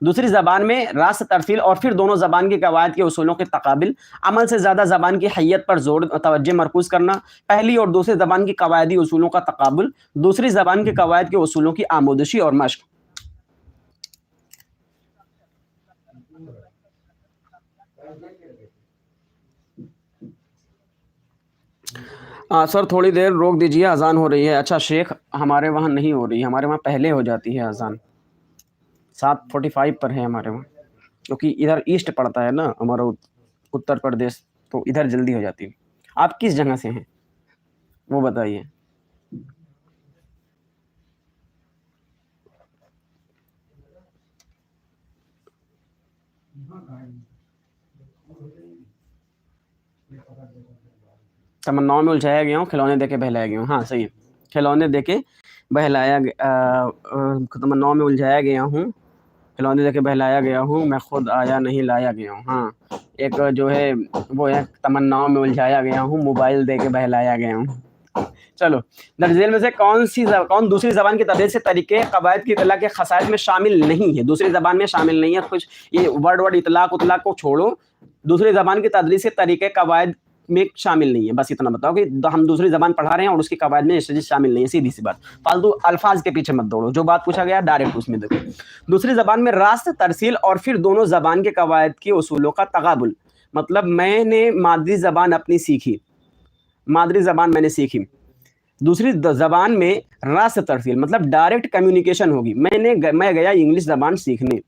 दूसरी ज़बान में रास्त तरसील और फिर दोनों ज़बान की कवायद के उसूलों के तकाबिल, अमल से ज़्यादा ज़बान की हैयत पर जोर तवज्जो मरकूज़ करना, पहली और दूसरी ज़बान की कवायदी उसूलों का तकाबुल, दूसरी ज़बान की कवायद के उसूलों की आमोदशी और मश्क। सर थोड़ी देर रोक दीजिए, अजान हो रही है। अच्छा शेख, हमारे वहाँ नहीं हो रही, हमारे वहाँ पहले हो जाती है अजान। 7:45 पर है हमारे वहाँ, क्योंकि इधर ईस्ट पड़ता है ना हमारा उत्तर प्रदेश, तो इधर जल्दी हो जाती है। आप किस जगह से हैं वो बताइए। तमन्नाओं में उलझाया गया हूँ, खिलौने देके बहलाया गया हूँ। हाँ सही है, खिलौने देके तमन्नाओं में उलझाया गया हूँ, खिलौने देके बहलाया गया हूँ, मैं खुद आया नहीं लाया गया हूँ। हाँ, एक जो है वो है तमन्नाओं में उलझाया गया हूँ, मोबाइल देके बहलाया गया हूँ। चलो, दर्ज झेल में से कौन दूसरी ज़बान की तदरीस से तरीके कवायद की इतला के खसाइस में शामिल नहीं है, दूसरी ज़बान में शामिल नहीं है। कुछ ये वर्ड इतलाक उतलाक को छोड़ो, दूसरी ज़बान की तदरीस के तरीके कवायद में शामिल नहीं है। बस इतना बताओ कि हम दूसरी ज़बान पढ़ा रहे हैं और उसकी कवायद में शामिल नहीं है, सीधी सी बात। फालतू अल्फाज के पीछे मत दौड़ो, जो बात पूछा गया डायरेक्ट उसमें देखो। दूसरी ज़बान में रास्त, तरसील और फिर दोनों ज़बान के कवायद के उसूलों का तगाबुल, मतलब मैंने मादरी ज़बान अपनी सीखी, मादरी ज़बान मैंने सीखी, दूसरी ज़बान में रास्त तरसील मतलब डायरेक्ट कम्युनिकेशन होगी। मैं गया इंग्लिश ज़बान सीखने,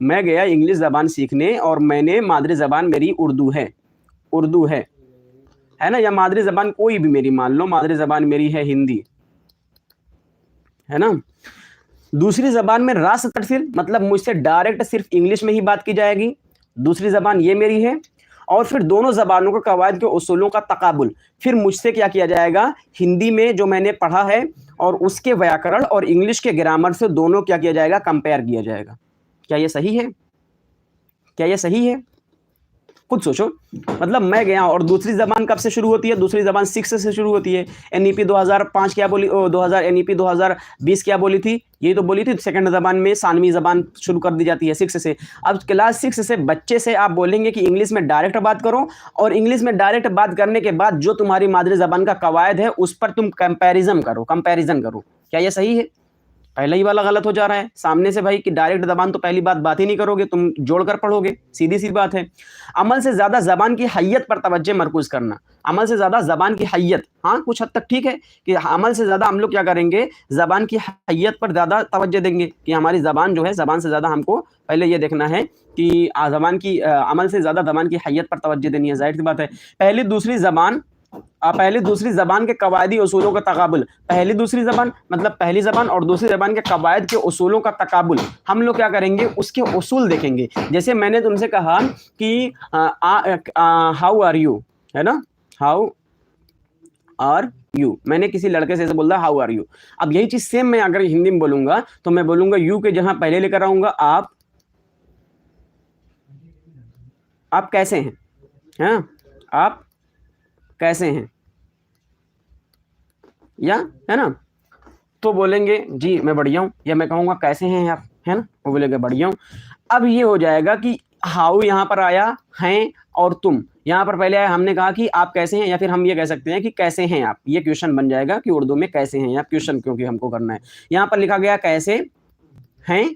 मैं गया इंग्लिश ज़बान सीखने और मैंने मादरी ज़बान मेरी उर्दू है ना, या मादरी ज़बान कोई भी मेरी मान लो, मादरी ज़बान मेरी है हिंदी, है ना। दूसरी ज़बान में रास्त तरसील मतलब मुझसे डायरेक्ट सिर्फ इंग्लिश में ही बात की जाएगी, दूसरी ज़बान ये मेरी है। और फिर दोनों ज़बानों के कवायद के उसूलों का तकाबुल, फिर मुझसे क्या किया जाएगा, हिंदी में जो मैंने पढ़ा है और उसके व्याकरण और इंग्लिश के ग्रामर से दोनों क्या किया जाएगा, कंपेयर किया जाएगा। क्या ये सही है? क्या ये सही है? खुद सोचो, मतलब मैं गया और दूसरी ज़बान कब से शुरू होती है, दूसरी ज़बान 6 से शुरू होती है। एनईपी 2005 क्या बोली, 2000 एनईपी 2020 क्या बोली थी, यही तो बोली थी सेकंड ज़बान में सानवी ज़बान शुरू कर दी जाती है 6 से। अब क्लास 6 से बच्चे से आप बोलेंगे कि इंग्लिश में डायरेक्ट बात करो, और इंग्लिश में डायरेक्ट बात करने के बाद जो तुम्हारी मादरी ज़बान का कवायद है उस पर तुम कंपैरिजन करो। क्या ये सही है? पहला ही वाला गलत हो जा रहा है। सामने से भाई कि डायरेक्ट ज़बान तो पहली बात ही नहीं करोगे, तुम जोड़कर पढ़ोगे, सीधी सी बात है। अमल से ज़्यादा ज़बान की हैयत पर तवज्जो मरकूज़ करना, अमल से ज़्यादा ज़बान की हैयत, हाँ कुछ हद तक ठीक है कि अमल से ज़्यादा हम लोग क्या करेंगे, ज़बान की हैयत पर ज़्यादा तवज्जो देंगे कि हमारी ज़बान जो है, ज़बान से ज़्यादा हमको पहले ये देखना है कि ज़बान की अमल से ज़्यादा ज़बान की हैयत पर तवज्जो देनी है, ज़ाहिर सी बात है। पहली दूसरी ज़बान के कवायदी उसूलों का तकाबुल, पहली दूसरी ज़बान मतलब पहली ज़बान और दूसरी ज़बान के कवायद के उसूलों का तकाबुल, हम लोग क्या करेंगे, उसके उसूल देखेंगे। जैसे मैंने तुमसे कहा कि हाउ आर यू, है ना, हाउ आर यू, मैंने किसी लड़के से ऐसे बोला हाउ आर यू। अब यही चीज़ सेम मैं अगर हिंदी में बोलूँगा तो मैं बोलूँगा यू के जहाँ पहले लेकर आऊँगा आप कैसे हैं, हाँ आप कैसे हैं, या है ना, तो बोलेंगे जी मैं बढ़िया हूँ, या मैं कहूँगा कैसे हैं आप, है ना, वो बोलेंगे बढ़िया हूँ। अब ये हो जाएगा कि हाउ यहाँ पर आया, हैं, और तुम यहाँ पर पहले आया, हमने कहा कि आप कैसे हैं, या फिर हम ये कह सकते हैं कि कैसे हैं आप, ये क्वेश्चन बन जाएगा कि उर्दू में कैसे हैं आप, क्वेश्चन क्योंकि हमको करना है। यहाँ पर लिखा गया कैसे हैं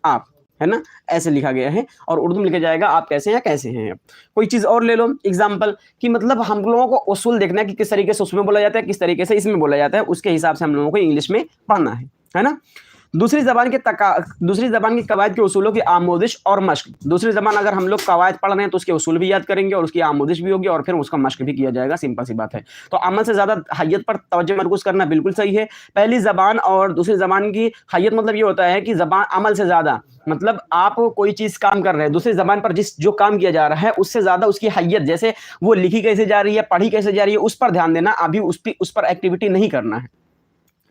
आप, है ना, ऐसे लिखा गया है, और उर्दू में लिखा जाएगा आप कैसे हैं, कैसे हैं आप। कोई चीज़ और ले लो एग्जाम्पल, कि मतलब हम लोगों को उसूल देखना है कि किस तरीके से उसमें बोला जाता है, किस तरीके से इसमें बोला जाता है, उसके हिसाब से हम लोगों को इंग्लिश में पढ़ना है ना। दूसरी ज़बान की कवायद के उसूलों की आमोदिश और मश्क, दूसरी ज़बान अगर हम लोग कवायद पढ़ रहे हैं तो उसके उसूल भी याद करेंगे और उसकी आमोदिश भी होगी और फिर उसका मश्क भी किया जाएगा, सिंपल सी बात है। तो अमल से ज़्यादा हैयत पर तवज्जो मरकूज़ करना बिल्कुल सही है। पहली ज़बान और दूसरी ज़बान की हैयत मतलब ये होता है कि ज़बान अमल से ज़्यादा, मतलब आप कोई चीज़ काम कर रहे हैं, दूसरी ज़बान पर जो काम किया जा रहा है उससे ज़्यादा उसकी हैयत, जैसे वो लिखी कैसे जा रही है, पढ़ी कैसे जा रही है, उस पर ध्यान देना, अभी उस पर एक्टिविटी नहीं करना है।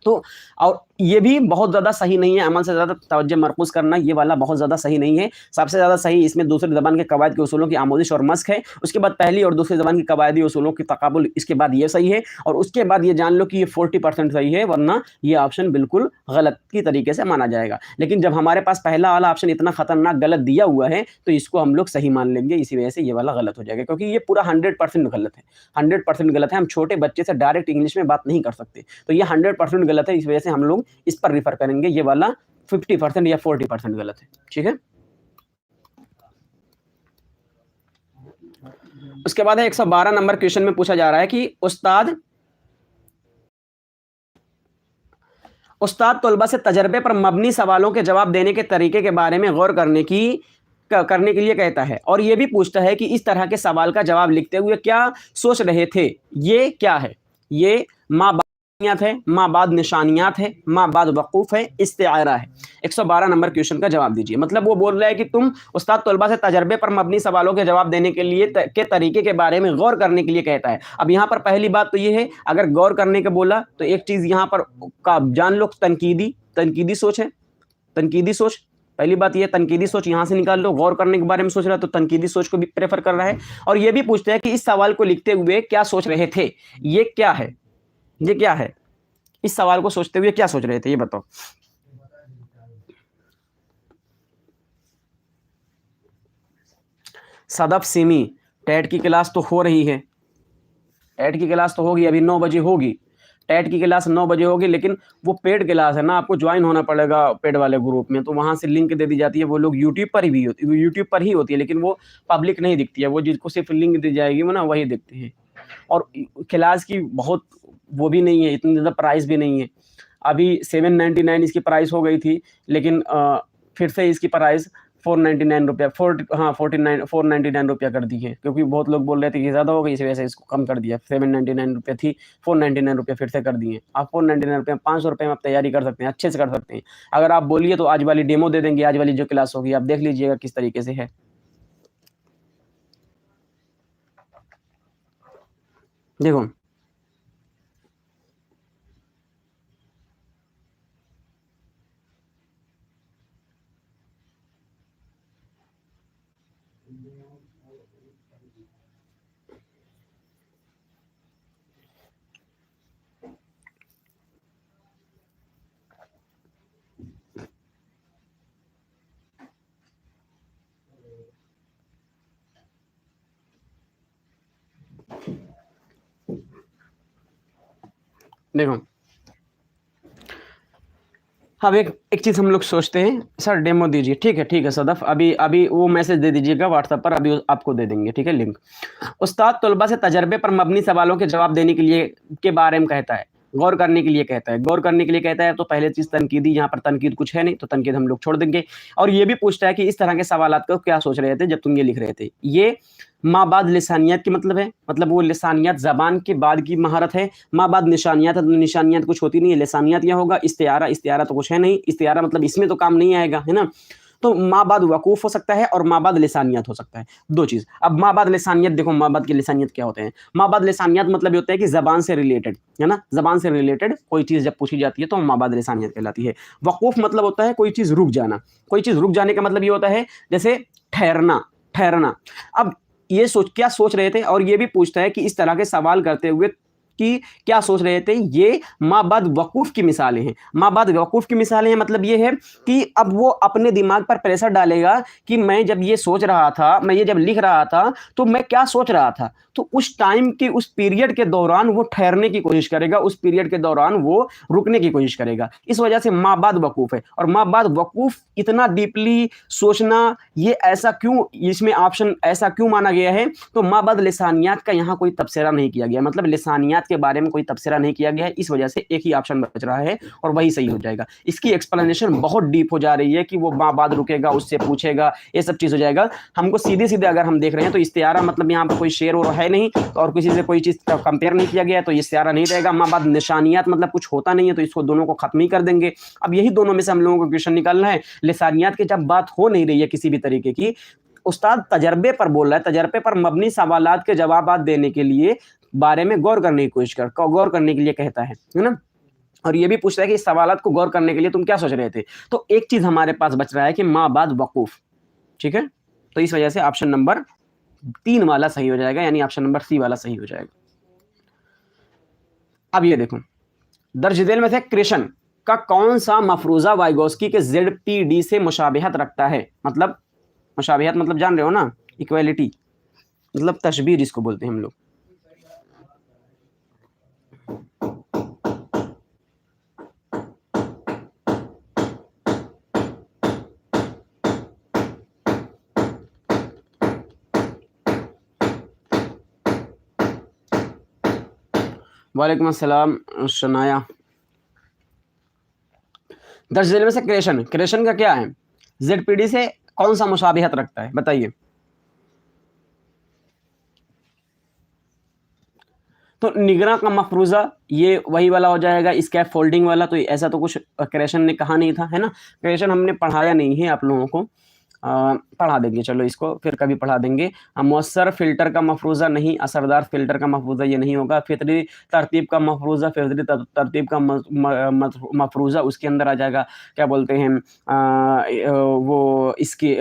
तो और ये भी बहुत ज़्यादा सही नहीं है, अमल से ज़्यादा तवज्जो मरकूज़ करना, ये वाला बहुत ज़्यादा सही नहीं है। सबसे ज़्यादा सही इसमें दूसरी ज़बान के कवायद के उसूलों की आमोदिश और मश्क है। उसके बाद पहली और दूसरी ज़बान की कवायदी उसूलों की तकाबुल, इसके बाद ये सही है, और उसके बाद ये जान लो कि ये 40% सही है, वरना ये ऑप्शन बिल्कुल गलत की तरीके से माना जाएगा। लेकिन जब हमारे पास पहला वाला ऑप्शन इतना खतरनाक गलत दिया हुआ है तो इसको हम लोग सही मान लेंगे, इसी वजह से ये वाला गलत हो जाएगा, क्योंकि ये पूरा 100% गलत है, 100% गलत है। हम छोटे बच्चे से डायरेक्ट इंग्लिश में बात नहीं कर सकते, तो ये 100% गलत है, इस वजह से हम लोग इस पर रिफर करेंगे, ये वाला 50% या 40% गलत है, ठीक है। उसके बाद है 112 नंबर क्वेश्चन में पूछा जा रहा है कि उस्ताद उस्ताद तलबा से तजर्बे पर मबनी सवालों के जवाब देने के तरीके के बारे में गौर करने के लिए कहता है, और ये भी पूछता है कि इस तरह के सवाल का जवाब लिखते हुए क्या सोच रहे थे। ये क्या है? ये माँ बाद है, माँ बाद निशानियात है, माँ बाद वकूफ है, इस्तिआरा है। 112 नंबर क्वेश्चन का जवाब दीजिए। मतलब वो बोल रहा है कि तुम उस्ताद तलबा से तजर्बे पर मबनी सवालों के जवाब देने के लिए के तरीके के बारे में गौर करने के लिए कहता है। अब यहाँ पर पहली बात तो ये है, अगर गौर करने के बोला तो एक चीज यहाँ पर का जान लो, तनकीदी सोच है। तनकीदी सोच, पहली बात ये, तनकीदी सोच यहां से निकाल लो। गौर करने के बारे में सोच रहा है तो तनकीदी सोच को भी प्रेफर कर रहा है। और ये भी पूछते हैं कि इस सवाल को लिखते हुए क्या सोच रहे थे। ये क्या है? ये क्या है? इस सवाल को सोचते हुए क्या सोच रहे थे, ये बताओ। सदफ सिमी, टेट की क्लास तो हो रही है, टेट की क्लास तो होगी, अभी 9 बजे होगी। टेट की क्लास 9 बजे होगी, लेकिन वो पेड क्लास है ना, आपको ज्वाइन होना पड़ेगा पेड वाले ग्रुप में। तो वहां से लिंक दे दी जाती है, वो लोग यूट्यूब पर भी होती है, यूट्यूब पर ही होती है, लेकिन वो पब्लिक नहीं दिखती है। वो जिसको सिर्फ लिंक दी जाएगी वो ना वही दिखती है। और क्लास की बहुत वो भी नहीं है, इतनी ज़्यादा प्राइस भी नहीं है। अभी 799 इसकी प्राइस हो गई थी, लेकिन फिर से इसकी प्राइस 499 रुपया, 499 रुपया कर दी है, क्योंकि बहुत लोग बोल रहे थे कि ज़्यादा हो गई, इस वजह से इसको कम कर दिया। 799 रुपया थी, 499 रुपया फिर से कर दिए। आप 499 रुपये 500 रुपये में आप तैयारी कर सकते हैं, अच्छे से कर सकते हैं। अगर आप बोलिए तो आज वाली डेमो दे देंगे, आज वाली जो क्लास होगी आप देख लीजिएगा किस तरीके से है। देखो, देखो, अब एक चीज़ हम लोग सोचते हैं, सर डेमो दीजिए। ठीक है सदफ, अभी वो मैसेज दे दीजिएगा व्हाट्सएप पर, अभी आपको दे देंगे, ठीक है, लिंक। उस्ताद तलबा से तजर्बे पर मबनी सवालों के जवाब देने के लिए के बारे में कहता है, गौर करने के लिए कहता है। गौर करने के लिए कहता है तो पहले चीज़ तनकीदी, यहाँ पर तनकीद कुछ है नहीं तो तनकीद हम लोग छोड़ देंगे। और ये भी पूछता है कि इस तरह के सवालात को क्या सोच रहे थे जब तुम ये लिख रहे थे। ये माँ बाद लिसानियत की मतलब है, मतलब वो लिसानियत ज़बान के बाद की महारत है। माँ बाद निशानियत है तो निशानियत कुछ होती नहीं है, लिसानियत यह होगा। इस्तिआरा तो कुछ है नहीं, इस्तिआरा मतलब इसमें तो काम नहीं आएगा, है ना। तो माँ बाद वकूफ़ हो सकता है और माँ बाद लिसानियत हो सकता है, दो चीज़। अब माँ बाद लिसानियत, देखो माँ बाद की लिसानियत क्या होते हैं। माँ बाद लिसानियत मतलब ये होता है कि ज़बान से रिलेटेड, है ना, ज़बान से रिलेटेड कोई चीज़ जब पूछी जाती है तो माँ बाद लिसानियत कहलाती है। वकूफ़ मतलब होता है कोई चीज़ रुक जाना। कोई चीज़ रुक जाने का मतलब ये होता है जैसे ठहरना, ठहरना। अब ये क्या सोच रहे थे, और ये भी पूछता है कि इस तरह के सवाल करते हुए कि क्या सोच रहे थे। ये माँ बाद वकूफ़ की मिसालें हैं। माँ बाद वकूफ़ की मिसालें हैं, मतलब ये है कि अब वो अपने दिमाग पर प्रेशर डालेगा कि मैं जब ये सोच रहा था, मैं ये जब लिख रहा था तो मैं क्या सोच रहा था। तो उस टाइम के, उस पीरियड के दौरान वो ठहरने की कोशिश करेगा, उस पीरियड के दौरान वो रुकने की कोशिश करेगा। इस वजह से माँ बाद वकूफ़ है। और माँ बाद वकूफ़ इतना डीपली सोचना, ये ऐसा क्यों, इसमें ऑप्शन ऐसा क्यों माना गया है। तो माँ बाद लिसानियात का यहाँ कोई तबसरा नहीं किया गया, मतलब लिसानियात के बारे में कोई तबसरा नहीं किया गया है। इस वजह से एक ही ऑप्शन बच रहा है और वही सही हो जाएगा। इसकी एक्सप्लेनेशन बहुत डीप हो जा रही है कि वो माँ बाद रुकेगा, उससे पूछेगा, ये सब चीज़ हो जाएगा। हमको सीधे सीधे अगर हम देख रहे हैं तो इस्तिआरा मतलब यहाँ पर कोई शेर और है नहीं, और किसी से कोई चीज़ कंपेयर नहीं किया गया है तो इस्तिआरा नहीं रहेगा। माँ बाद निशानियात मतलब कुछ होता नहीं है तो इसको दोनों को खत्म ही कर देंगे। अब यही दोनों में से हम लोगों को क्वेश्चन निकालना है। लिसानियात की जब बात हो नहीं रही है किसी भी तरीके की, उस्ताद तजर्बे पर बोल रहा है, तजर्बे पर मबनी सवालात के जवाब देने के लिए बारे में गौर करने की कोशिश कर, गौर करने के लिए कहता है ना। और ये भी पूछ रहा है कि इस सवालात को गौर करने के लिए तुम क्या सोच रहे थे। तो एक चीज हमारे पास बच रहा है कि माँ बाद वकूफ, ठीक है। तो इस वजह से ऑप्शन नंबर 3 वाला सही हो जाएगा, यानी ऑप्शन नंबर सी वाला सही हो जाएगा। अब ये देखो, दर्ज झेल में से कृष्ण का कौन सा मफरूजा वाइगोस्की के ZPD से मुशाबिहत रखता है। मतलब मुशाबिहत मतलब जान रहे हो ना, इक्वालिटी, मतलब तशबीह जिसको बोलते हैं हम लोग। वालेकुम अस्सलाम शनाया। दर्ज झेल में से क्रेशन, क्रेशन का क्या है, जेडपीडी से कौन सा मुशाबिहत रखता है, बताइए। तो निगरा का मफरूजा ये वही वाला हो जाएगा, स्कैप फोल्डिंग वाला। तो ऐसा तो कुछ क्रेशन ने कहा नहीं था, है ना। क्रेशन हमने पढ़ाया नहीं है आप लोगों को, पढ़ा देंगे, चलो इसको फिर कभी पढ़ा देंगे। मौसर फिल्टर का मफरूजा नहीं, असरदार फिल्टर का मफरूजा ये नहीं होगा। फितरी तरतीब का मफरूजा, फितरी तरतीब का मफरूजा उसके अंदर आ जाएगा, क्या बोलते हैं वो इसकी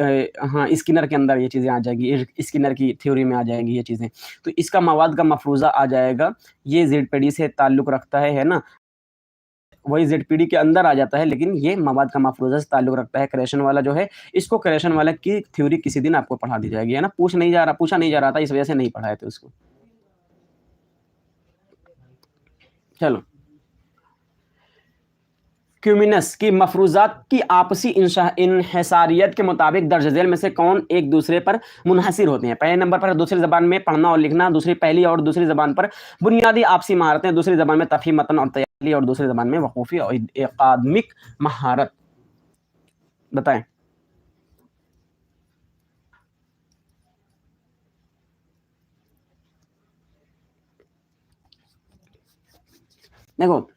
हाँ स्किनर के अंदर ये चीज़ें आ जाएगी, स्किनर की थ्योरी में आ जाएंगी ये चीज़ें। तो इसका मवाद का मफरूजा आ जाएगा, ये जेडपीडी से ताल्लुक़ रखता है ना, वही जेडपीडी के अंदर आ जाता है, लेकिन ये मवाद का मफरूजा से ताल्लुक़ रखता है। क्रेशन वाला जो है, इसको क्रेशन वाला की थ्योरी किसी दिन आपको पढ़ा दी जाएगी, है ना। पूछा नहीं जा रहा था, इस वजह से नहीं पढ़ाए थे उसको। चलो, क्यूमिनस की मफरूजात की आपसी इन्हिसारियत के मुताबिक दर्ज झेल में से कौन एक दूसरे पर मुनहसिर होते हैं। पहले नंबर पर दूसरी ज़बान में पढ़ना और लिखना, दूसरी पहली और दूसरी ज़बान पर बुनियादी आपसी महारतें, दूसरी ज़बान में तफ़हीम मतन और तैयारी, और दूसरी ज़बान में वक़ूफ़ी और अकादमिक महारत। बताएं। देखो,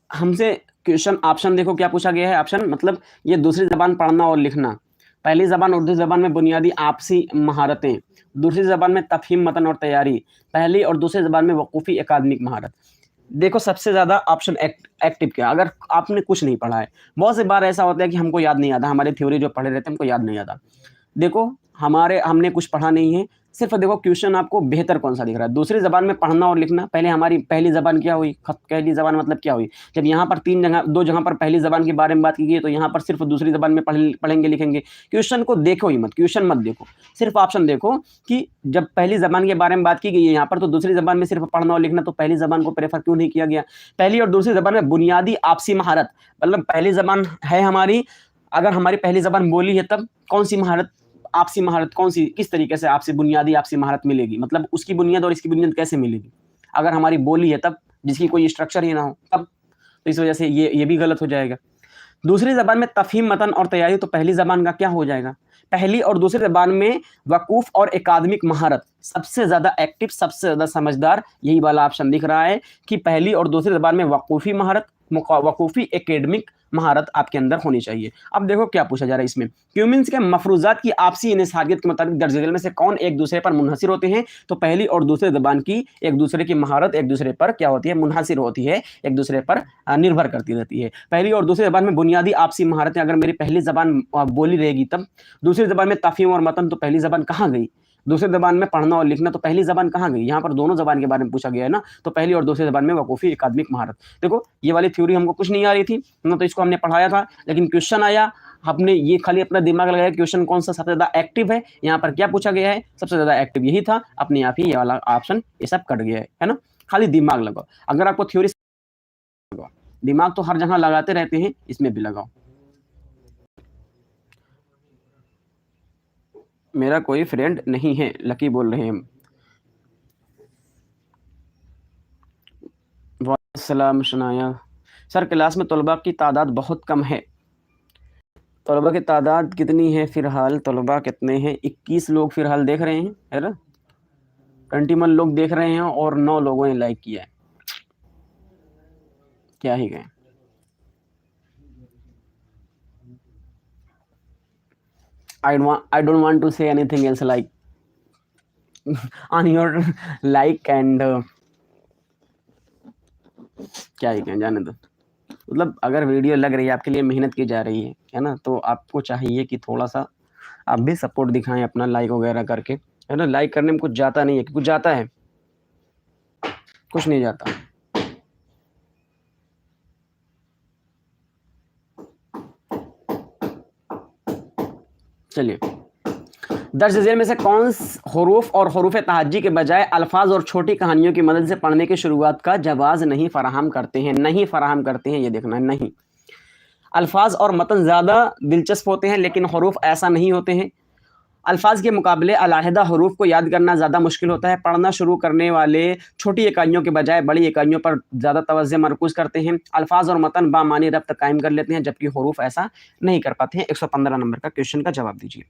हमसे क्वेश्चन ऑप्शन देखो क्या पूछा गया है। ऑप्शन मतलब ये दूसरी ज़बान पढ़ना और लिखना, पहली ज़बान उर्दू ज़बान में बुनियादी आपसी महारतें, दूसरी ज़बान में तफ़हीम मतन और तैयारी, पहली और दूसरी ज़बान में वक़ूफ़ी अकादमिक महारत। देखो सबसे ज़्यादा ऑप्शन एक्टिव क्या, अगर आपने कुछ नहीं पढ़ा है, बहुत सी बार ऐसा होता है कि हमको याद नहीं आता, हमारी थ्योरी जो पढ़े रहते हैं हमको याद नहीं आता। देखो हमने कुछ पढ़ा नहीं है, सिर्फ देखो क्वेश्चन आपको बेहतर कौन सा दिख रहा है। दूसरी ज़बान में पढ़ना और लिखना, पहले हमारी पहली ज़बान क्या हुई, पहली ज़बान मतलब क्या हुई, जब यहाँ पर दो जगह पर पहली ज़बान के बारे में बात की गई, तो यहाँ पर सिर्फ दूसरी ज़बान में पढ़ेंगे लिखेंगे। क्वेश्चन को देखो ही मत, क्वेश्चन मत देखो, सिर्फ ऑप्शन देखो कि जब पहली ज़बान के बारे में बात की गई है यहाँ पर, तो दूसरी ज़बान में सिर्फ पढ़ना और लिखना, तो पहली ज़बान को प्रेफर क्यों नहीं किया गया। पहली और दूसरी ज़बान में बुनियादी आपसी महारत, मतलब पहली ज़बान है हमारी, अगर हमारी पहली ज़बान बोली है तब कौन सी महारत, आपसी महारत कौन सी, किस तरीके से आपसी बुनियादी आपसी महारत मिलेगी, मतलब उसकी बुनियाद और इसकी बुनियाद कैसे मिलेगी। अगर हमारी बोली है तब, जिसकी कोई स्ट्रक्चर ही ना हो तब, तो इस वजह से ये भी गलत हो जाएगा। दूसरी ज़बान में तफ़हीम मतन और तैयारी, तो पहली ज़बान का क्या हो जाएगा, पहली और दूसरी ज़बान में वकूफ़ और एकादमिक महारत। सबसे ज़्यादा एक्टिव, सबसे ज़्यादा समझदार यही वाला ऑप्शन दिख रहा है कि पहली और दूसरी ज़बान में वकूफ़ी महारत, वकूफ़ी एकेडमिक महारत आपके अंदर होनी चाहिए। अब देखो क्या पूछा जा रहा है इसमें, क्यूमिन्स के मफरूजात की आपसी इन्हिसारियत के मुताबिक दर्ज झेल में से कौन एक दूसरे पर मुनहसिर होते हैं। तो पहली और दूसरी ज़बान की एक दूसरे की महारत एक दूसरे पर क्या होती है, मुनहसिर होती है, एक दूसरे पर निर्भर करती रहती है। पहली और दूसरी ज़बान में बुनियादी आपसी महारतें, अगर मेरी पहली ज़बान बोली रहेगी तब, दूसरी ज़बान में तफ़हीम और मतन, तो पहली ज़बान कहाँ गई, दूसरी ज़बान में पढ़ना और लिखना, तो पहली ज़बान कहाँ गई। यहाँ पर दोनों ज़बान के बारे में पूछा गया है ना, तो पहली और दूसरी ज़बान में वकूफ़ी अकादमिक महारत। देखो ये वाली थ्योरी हमको कुछ नहीं आ रही थी ना, तो इसको हमने पढ़ाया था, लेकिन क्वेश्चन आया, हमने ये खाली अपना दिमाग लगाया क्वेश्चन कौन सा सबसे ज़्यादा एक्टिव है, यहाँ पर क्या पूछा गया है, सबसे ज़्यादा एक्टिव यही था, अपने आप ही ये वाला ऑप्शन ये सब कट गया है ना। खाली दिमाग लगाओ, अगर आपको थ्योरी, दिमाग तो हर जगह लगाते रहते हैं, इसमें भी लगाओ। मेरा कोई फ्रेंड नहीं है, लकी बोल रहे हैं। वालेकुम शनाया सर, क्लास में तलबा की तादाद बहुत कम है। तलबा की तादाद कितनी है फ़िलहाल, तलबा कितने हैं, 21 लोग फ़िलहाल देख रहे हैं, है ना। 21 लोग देख रहे हैं और 9 लोगों ने लाइक किया है, क्या ही कहें। I don't want to say anything else like on your like and क्या ही कहें, जाने दो। मतलब अगर वीडियो लग रही है, आपके लिए मेहनत की जा रही है ना, तो आपको चाहिए कि थोड़ा सा आप भी सपोर्ट दिखाएं अपना, लाइक वगैरह करके, है ना। लाइक करने में कुछ जाता नहीं है, कुछ जाता है, कुछ नहीं जाता। चलिए, दर्ज झेल में से कौन हरूफ और हरूफ तहज्जी के बजाय अल्फाज और छोटी कहानियों की मदद से पढ़ने की शुरुआत का जवाज़ नहीं फराहम करते हैं, नहीं फराहम करते हैं, ये देखना है। नहीं, अल्फाज और मतन ज़्यादा दिलचस्प होते हैं, लेकिन हरूफ ऐसा नहीं होते हैं। अल्फाज के मुकाबले अलहदा हरूफ को याद करना ज़्यादा मुश्किल होता है। पढ़ना शुरू करने वाले छोटी इकाइयों के बजाय बड़ी इकाइयों पर ज़्यादा तवज्जो मरकूज़ करते हैं। अल्फाज और मतन बामानी रब्त कायम कर लेते हैं, जबकि हरूफ ऐसा नहीं कर पाते हैं। 115 नंबर का क्वेश्चन का जवाब दीजिए।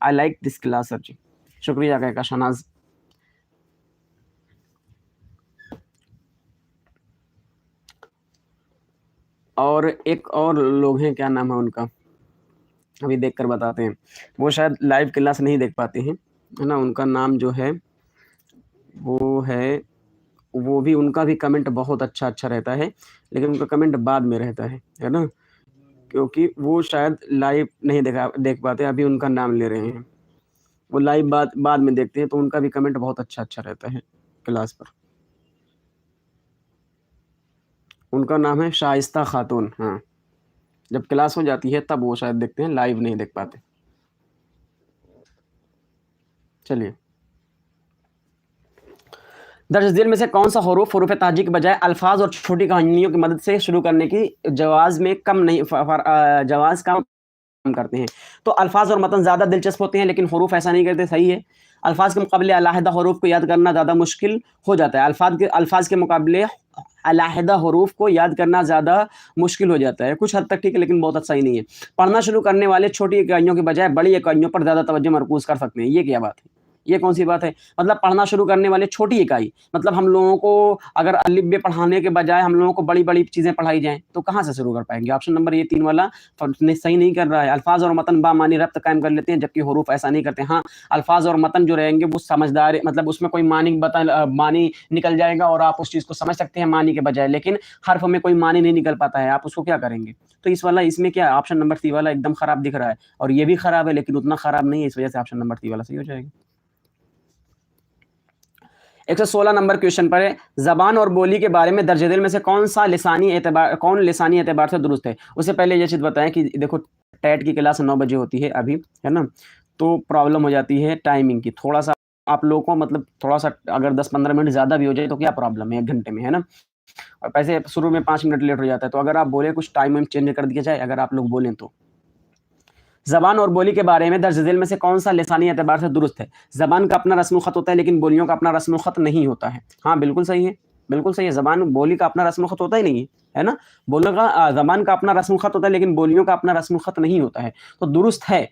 I like this class sir ji. शुक्रिया का शहनाज। और एक और लोग हैं, क्या नाम है उनका, अभी देख कर बताते हैं। वो शायद लाइव क्लास नहीं देख पाते हैं, है ना। उनका नाम जो है वो है, वो भी, उनका भी कमेंट बहुत अच्छा रहता है, लेकिन उनका कमेंट बाद में रहता है ना, क्योंकि वो शायद लाइव नहीं देख पाते। अभी उनका नाम ले रहे हैं, वो लाइव बाद में देखते हैं, तो उनका भी कमेंट बहुत अच्छा रहता है क्लास पर। उनका नाम है शाइस्ता खातून। हाँ, जब क्लास हो जाती है तब वो शायद देखते हैं, लाइव नहीं देख पाते। चलिए, दर्ज झेल में से कौन सा हरूफ ताजी के बजाय अल्फाज और छोटी कहानियों की मदद से शुरू करने की जवाज में कम नहीं जवाज कम करते हैं। तो अल्फाज और मतन ज़्यादा दिलचस्प होते हैं, लेकिन हरूफ ऐसा नहीं करते। सही है। अल्फाज के मुकाबले अलहदा हरूफ को याद करना ज़्यादा मुश्किल हो जाता है। अल्फाज के मुकाबले अलहदा हरूफ को याद करना ज़्यादा मुश्किल हो जाता है। कुछ हद तक ठीक है, लेकिन बहुत अच्छा ही नहीं है। पढ़ना शुरू करने वाले छोटी इकाइयों के बजाय बड़ी इकाइयों पर ज़्यादा तवज्जो मरकूज़ कर सकते हैं। ये क्या बात है? ये कौन सी बात है? मतलब पढ़ना शुरू करने वाले छोटी इकाई, मतलब हम लोगों को अगर अलिफ बे पढ़ाने के बजाय हम लोगों को बड़ी-बड़ी चीज़ें पढ़ाई जाएँ, तो कहाँ से शुरू कर पाएँगे? ऑप्शन नंबर ये 3 वाला सही नहीं कर रहा है। अल्फाज और मतन बामानी रब्त कायम कर लेते हैं, जबकि हरूफ ऐसा नहीं करते। हाँ, अल्फाज और मतन जो रहेंगे वो समझदार, मतलब उसमें कोई मानी निकल जाएगा और आप उस चीज़ को समझ सकते हैं मानी के बजाय, लेकिन हर्फ में कोई मानी नहीं निकल पाता है, आप उसको क्या करेंगे? तो इसमें क्या है? ऑप्शन नंबर सी वाला एकदम खराब दिख रहा है, और ये भी खराब है, लेकिन उतना खराब नहीं है, इस वजह से ऑप्शन नंबर सी वाला सही हो जाएगा। 116 नंबर क्वेश्चन पर है, ज़बान और बोली के बारे में दर्ज झेल में से कौन लिसानी एतबार से दुरुस्त है? उससे पहले ये चीज़ बताएं कि देखो, टेट की क्लास 9 बजे होती है अभी, है ना, तो प्रॉब्लम हो जाती है टाइमिंग की। थोड़ा सा आप लोगों को, मतलब थोड़ा सा अगर 10-15 मिनट ज़्यादा भी हो जाए तो क्या प्रॉब्लम है, 1 घंटे में, है ना। और वैसे शुरू में 5 मिनट लेट हो जाता है, तो अगर आप बोले कुछ टाइम चेंज कर दिया जाए, अगर आप लोग बोलें तो। ज़बान और बोली के बारे में दर्ज झेल में से कौन सा लिसानी एतबार से दुरुस्त है? ज़बान का अपना रस्म ख़त होता है, लेकिन बोलियों का अपना रस्म ख़त नहीं होता है। हाँ, बिल्कुल सही है, बिल्कुल सही है। ज़बान बोली का अपना रस्म ख़त होता ही नहीं है ना। बोलियों का ज़बान का अपना रस्म ख़त होता है, लेकिन बोलियों का अपना रस्म ख़त नहीं होता है, तो दुरुस्त है।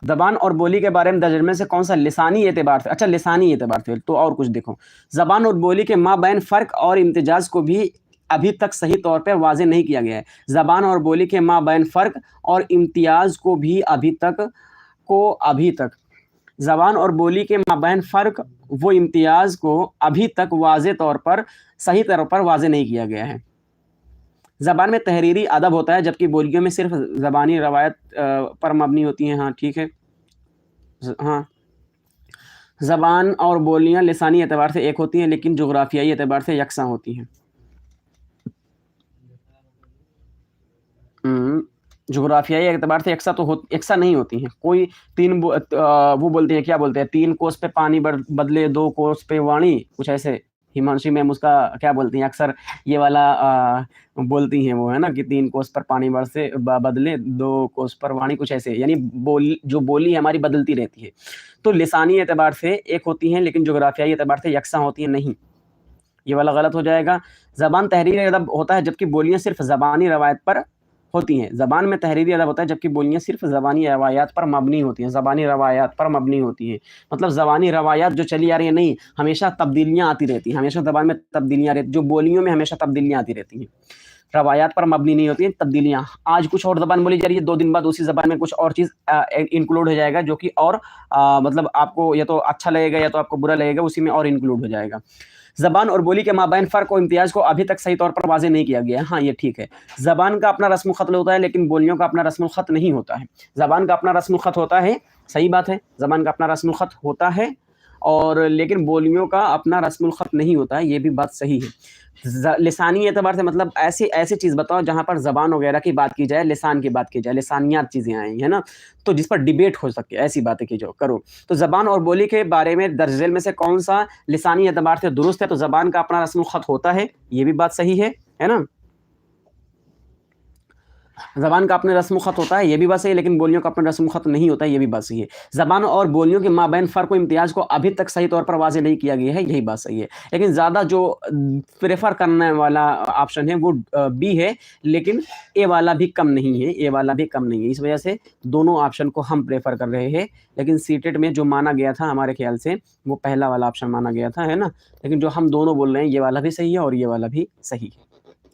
ज़बान और बोली के बारे में दर्ज में से कौन सा लिसानी एतबार से, अच्छा लिसानी एतबार से, तो और कुछ देखो, ज़बान और बोली के माबैन फ़र्क और इम्तिजाज को भी अभी तक सही तौर पर वाज़ेह नहीं किया गया है। ज़बान और बोली के माबैन फ़र्क और इम्तियाज़ को भी अभी तक ज़बान और बोली के माबैन फ़र्क वो इम्तियाज़ को अभी तक सही तौर पर वाज़ेह नहीं किया गया है। ज़बान में तहरीरी अदब होता है, जबकि बोलियों में सिर्फ ज़बानी रवायत पर मबनी होती हैं। हाँ, ठीक है। हाँ, ज़बान और बोलियाँ लिसानी एतबार से एक होती हैं, लेकिन जोग्राफियाई एतबार से यकसां होती हैं। जोग्राफियाई एतबार से यकसा नहीं होती हैं। कोई वो बोलते हैं, क्या बोलते हैं, 3 कोस पे पानी बदले 2 कोस पे वाणी, कुछ ऐसे। हिमांशी मैम उसका क्या बोलती हैं, अक्सर ये वाला बोलती हैं वो, है ना, कि 3 कोस पर पानी बदले 2 कोस पर वाणी, कुछ ऐसे। यानी जो बोली है हमारी बदलती रहती है। तो लिसानी एतबार से एक होती हैं, लेकिन जोग्राफियाई एतबार से यकसा होती हैं नहीं, ये वाला गलत हो जाएगा। ज़बान तहरीरी अदब होता है, जबकि बोलियाँ सिर्फ ज़बानी रवायत पर होती हैं। ज़बान में तहरीरी अदब होता है, जबकि बोलियाँ सिर्फ ज़बानी रवायात पर मबनी होती हैं। ज़बानी रवायात पर मबनी होती हैं, मतलब ज़बानी रवायात जो चली आ रही है, नहीं, हमेशा तब्दीलियाँ आती रहती हैं, हमेशा ज़बान में तब्दीलियाँ रहती, जो बोलियों में हमेशा तब्दीलियाँ आती रहती हैं। रवायात पर मबनी नहीं होती हैं, तब्दीलियाँ। आज कुछ और ज़बान बोली जा रही है, 2 दिन बाद उसी ज़बान में कुछ और चीज़ इंक्लूड हो जाएगा, जो कि और मतलब आपको या तो अच्छा लगेगा या तो आपको बुरा लगेगा, उसी में और इंक्लूड हो जाएगा। ज़बान और बोली के माबैन फ़र्क और इम्तियाज़ को अभी तक सही तौर पर वाज़ेह नहीं किया गया है। हाँ, ये ठीक है। ज़बान का अपना रस्म ख़त होता है, लेकिन बोलियों का अपना रस्म ख़त नहीं होता है। ज़बान का अपना रस्म ख़त होता है, सही बात है, ज़बान का अपना रस्म ख़त होता है, और लेकिन बोलियों का अपना रस्म ख़त नहीं होता है, ये भी बात सही है। लिसानी एतबार से मतलब ऐसी चीज़ बताओ जहाँ पर ज़बान वगैरह की बात की जाए, लिसान की बात की जाए, लिसानियात चीज़ें आएँ, है ना, तो जिस पर डिबेट हो सके, ऐसी बातें करो। तो ज़बान और बोली के बारे में दर्ज झेल में से कौन सा लिसानी एतबार से दुरुस्त है? तो ज़बान का अपना रस्म ख़त होता है, ये भी बात सही है ना। ज़बान का अपने रस्म ख़त होता है, ये भी बात सही है, लेकिन बोलियों का अपना रस्म ख़त नहीं होता है, ये भी बात सही है। ज़बान और बोलियों के माबैन फ़र्क व इम्तियाज़ को अभी तक सही तौर पर वाज़ेह नहीं किया गया है, यही बात सही है। लेकिन ज़्यादा जो प्रेफ़र करने वाला ऑप्शन है वो बी है, लेकिन ए वाला भी कम नहीं है, ए वाला भी कम नहीं है। इस वजह से दोनों ऑप्शन को हम प्रेफ़र कर रहे हैं, लेकिन सीटेट में जो माना गया था हमारे ख़्याल से, वो पहला वाला ऑप्शन माना गया था, है ना? लेकिन जो हम दोनों बोल रहे हैं, ये वाला भी सही है और ये वाला भी सही है।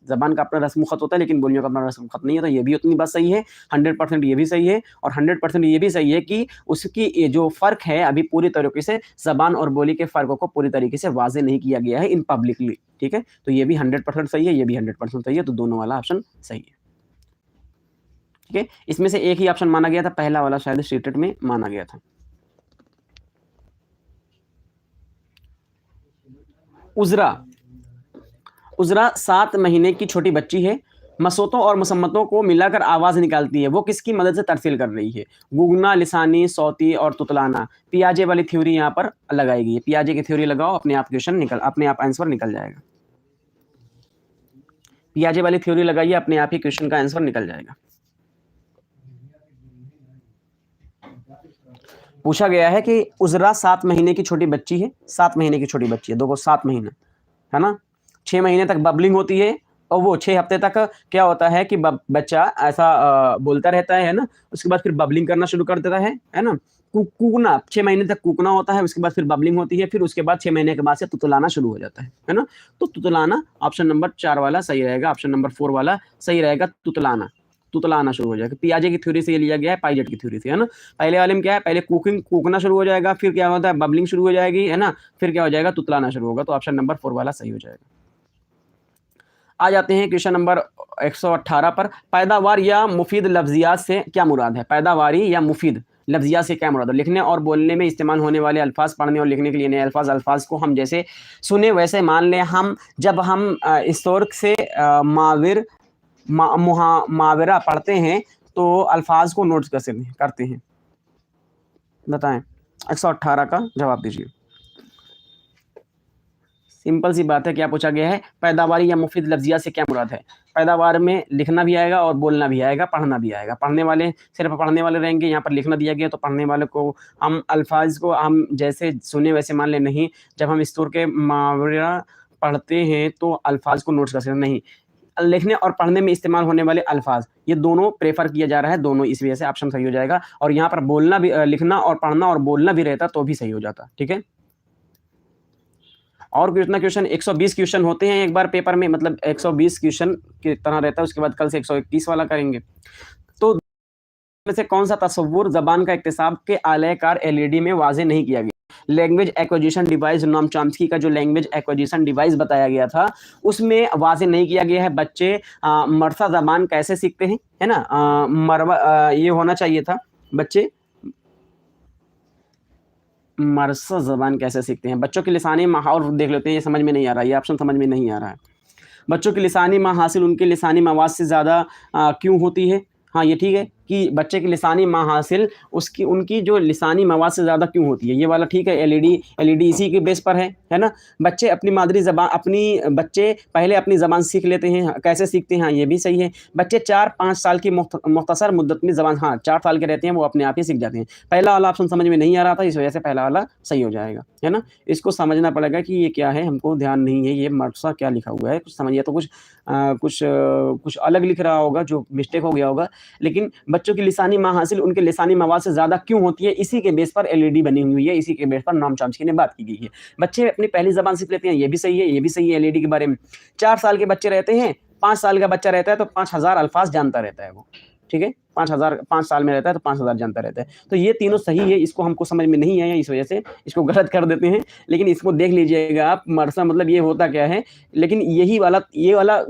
ज़बान का अपना रस्म ख़त होता है, लेकिन बोलियों का अपना रस्म ख़त नहीं होता, ये भी उतनी बात सही है। 100% ये भी सही है और 100% ये भी सही है कि उसकी ये जो फ़र्क है, अभी पूरी तरीके से ज़बान और बोली के फ़र्कों को पूरी तरीके से वाज़ेह नहीं किया गया है इन पब्लिकली, ठीक है? तो ये भी 100% सही है, ये भी 100% सही है, तो दोनों वाला ऑप्शन सही है। ठीक है? इसमें से एक ही ऑप्शन माना गया था, पहला वाला शायद सीटेट में माना गया था। उज़रा 7 महीने की छोटी बच्ची है। मसोतों और मुसम्मतों को मिलाकर आवाज़ निकालती है। वो किसकी मदद से तरसील कर रही है? गूँगना, लिसानी, सौती और तुतलाना। पियाजे वाली थ्योरी यहाँ पर लगाई गई है। पियाजे की थ्योरी लगाओ, अपने आप आंसर निकल जाएगा। पियाजे वाली थ्योरी लगाइए, अपने आप ही क्वेश्चन का आंसर निकल जाएगा। पूछा गया है कि उज़रा 7 महीने की छोटी बच्ची है। 7 महीने की छोटी बच्ची है, देखो 7 महीना, है ना? 6 महीने तक बबलिंग होती है और वो 6 हफ्ते तक क्या होता है कि बच्चा ऐसा बोलता रहता है ना? उसके बाद फिर बबलिंग करना शुरू कर देता है ना? कूकना 6 महीने तक कूकना होता है, उसके बाद फिर बबलिंग होती है, फिर उसके बाद 6 महीने के बाद से तुतलाना शुरू हो जाता है ना? तो तुतलाना ऑप्शन नंबर 4 वाला सही रहेगा, ऑप्शन नंबर 4 वाला सही रहेगा, तुतलाना। तुतलाना शुरू हो जाएगा। पियाजे की थ्योरी से ये लिया गया है, पाइजेट की थ्योरी से, है ना? पहले वाले में क्या है, पहले कूकना शुरू हो जाएगा, फिर क्या होता है, बबलिंग शुरू हो जाएगी, है ना? फिर क्या हो जाएगा, तुतलाना शुरू होगा, तो ऑप्शन नंबर 4 वाला सही हो जाएगा। आ जाते हैं क्वेश्चन नंबर 118 पर। पैदावार या मुफीद लफ्ज़ियात से क्या मुराद है? पैदावारी या मुफीद लफ्ज़ियात से क्या मुराद है? लिखने और बोलने में इस्तेमाल होने वाले अल्फ़ाज़, पढ़ने और लिखने के लिए नए अल्फ़ाज़ को हम जैसे सुने वैसे मान लें। जब हम इस तौर से मुहावरा पढ़ते हैं तो अल्फ़ाज़ को नोट करते हैं। बताएँ, 118 का जवाब दीजिए। सिंपल सी बात है, क्या पूछा गया है? पैदावारी या मुफीद लफ्ज़ियात से क्या मुराद है? पैदावार में लिखना भी आएगा और बोलना भी आएगा, पढ़ना भी आएगा। पढ़ने वाले सिर्फ़ पढ़ने वाले रहेंगे, यहाँ पर लिखना दिया गया तो पढ़ने वाले को हम अल्फ़ाज़ को हम जैसे सुने वैसे मान लें, नहीं। जब हम इस तौर के मुहावरा पढ़ते हैं तो अल्फ़ाज़ को नोट कर सकते हैं, नहीं। लिखने और पढ़ने में इस्तेमाल होने वाले अल्फ़ाज़, ये दोनों प्रेफ़र किया जा रहा है, दोनों, इस वजह से ऑप्शन सही हो जाएगा। और यहाँ पर बोलना भी लिखना और पढ़ना और बोलना भी रहता तो भी सही हो जाता, ठीक है? और कितना क्वेश्चन, 120 क्वेश्चन होते हैं एक बार पेपर में, मतलब 120 क्वेश्चन की तरह रहता है। उसके बाद कल से 121 वाला करेंगे। तो में से कौन सा तसव्वुर ज़बान का इक्तिसाब के आलयकार एलईडी में वाज़ेह नहीं किया गया? Language acquisition device, Noam Chomsky का जो लैंग्वेज एक्विजिशन डिवाइस बताया गया था, उसमें वाज़ेह नहीं किया गया है। बच्चे मरसा ज़बान कैसे सीखते हैं, है ना? ये होना चाहिए था, बच्चे मरसा ज़बान कैसे सीखते हैं? बच्चों के लिसानी माहौल देख लेते हैं, ये समझ में नहीं आ रहा है, ये ऑप्शन समझ में नहीं आ रहा है। बच्चों की लिसानी महासिल उनके लिसानी मवाद से ज़्यादा क्यों होती है? हाँ, ये ठीक है कि बच्चे की लिसानी महासिल उनकी जो लिसानी मवाद से ज़्यादा क्यों होती है? ये वाला ठीक है, एलईडी इसी के बेस पर है ना? बच्चे पहले अपनी ज़बान सीख लेते हैं, कैसे सीखते हैं? हाँ, ये भी सही है। बच्चे 4-5 साल की मुख्तसर मुद्दत में ज़बान, हाँ, 4 साल के रहते हैं, वो अपने आप ही सीख जाते हैं। पहला वाला ऑप्शन समझ में नहीं आ रहा था, इस वजह से पहला वाला सही हो जाएगा, है ना? इसको समझना पड़ेगा कि ये क्या है, हमको ध्यान नहीं है, ये मरसा क्या लिखा हुआ है, कुछ समझिए तो कुछ अलग लिख रहा होगा, जो मिस्टेक हो गया होगा। लेकिन बच्चों की लिसानी महासिल उनके लिसानी मवाद से ज़्यादा क्यों होती है? इसी के बेस पर एलईडी बनी हुई है, इसी के बेस पर नोम चॉम्स्की ने बात की गई है। बच्चे अपनी पहली ज़बान सीख लेते हैं, ये भी सही है, ये भी सही है एलईडी के बारे में। 4 साल के बच्चे रहते हैं, 5 साल का बच्चा रहता है तो 5000 अल्फ़ाज़ जानता रहता है वो, ठीक है? 5 साल में रहता है तो 5000 जानता रहता है। तो ये तीनों सही है, इसको हमको समझ में नहीं आया, इस वजह से इसको गलत कर देते हैं। लेकिन इसको देख लीजिएगा आप, मरसा मतलब ये होता क्या है? लेकिन ये वाला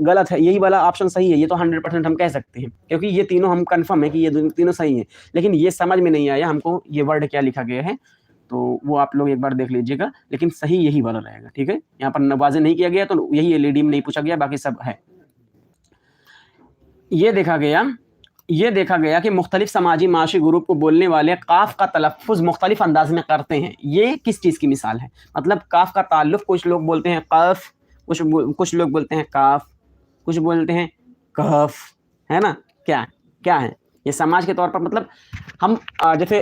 गलत है, यही वाला ऑप्शन सही है, ये तो 100% हम कह सकते हैं, क्योंकि ये तीनों हम कन्फर्म है कि ये तीनों सही हैं। लेकिन ये समझ में नहीं आया हमको, ये वर्ड क्या लिखा गया है, तो वो आप लोग एक बार देख लीजिएगा, लेकिन सही यही वाला रहेगा, ठीक है? यहाँ पर वाज़ेह नहीं किया गया तो यही एलईडी में नहीं पूछा गया, बाकी सब है। ये देखा गया कि मुख्तलिफ समाजी माशी ग्रुप को बोलने वाले काफ का तलफ़्फ़ुज़ मुख्तलिफ अंदाज में करते हैं। ये किस चीज़ की मिसाल है? मतलब काफ का ताल्लुफ़, कुछ लोग बोलते हैं कफ, कुछ लोग बोलते हैं काफ, कुछ बोलते हैं कहफ, है ना? क्या क्या है? ये समाज के तौर पर मतलब हम जैसे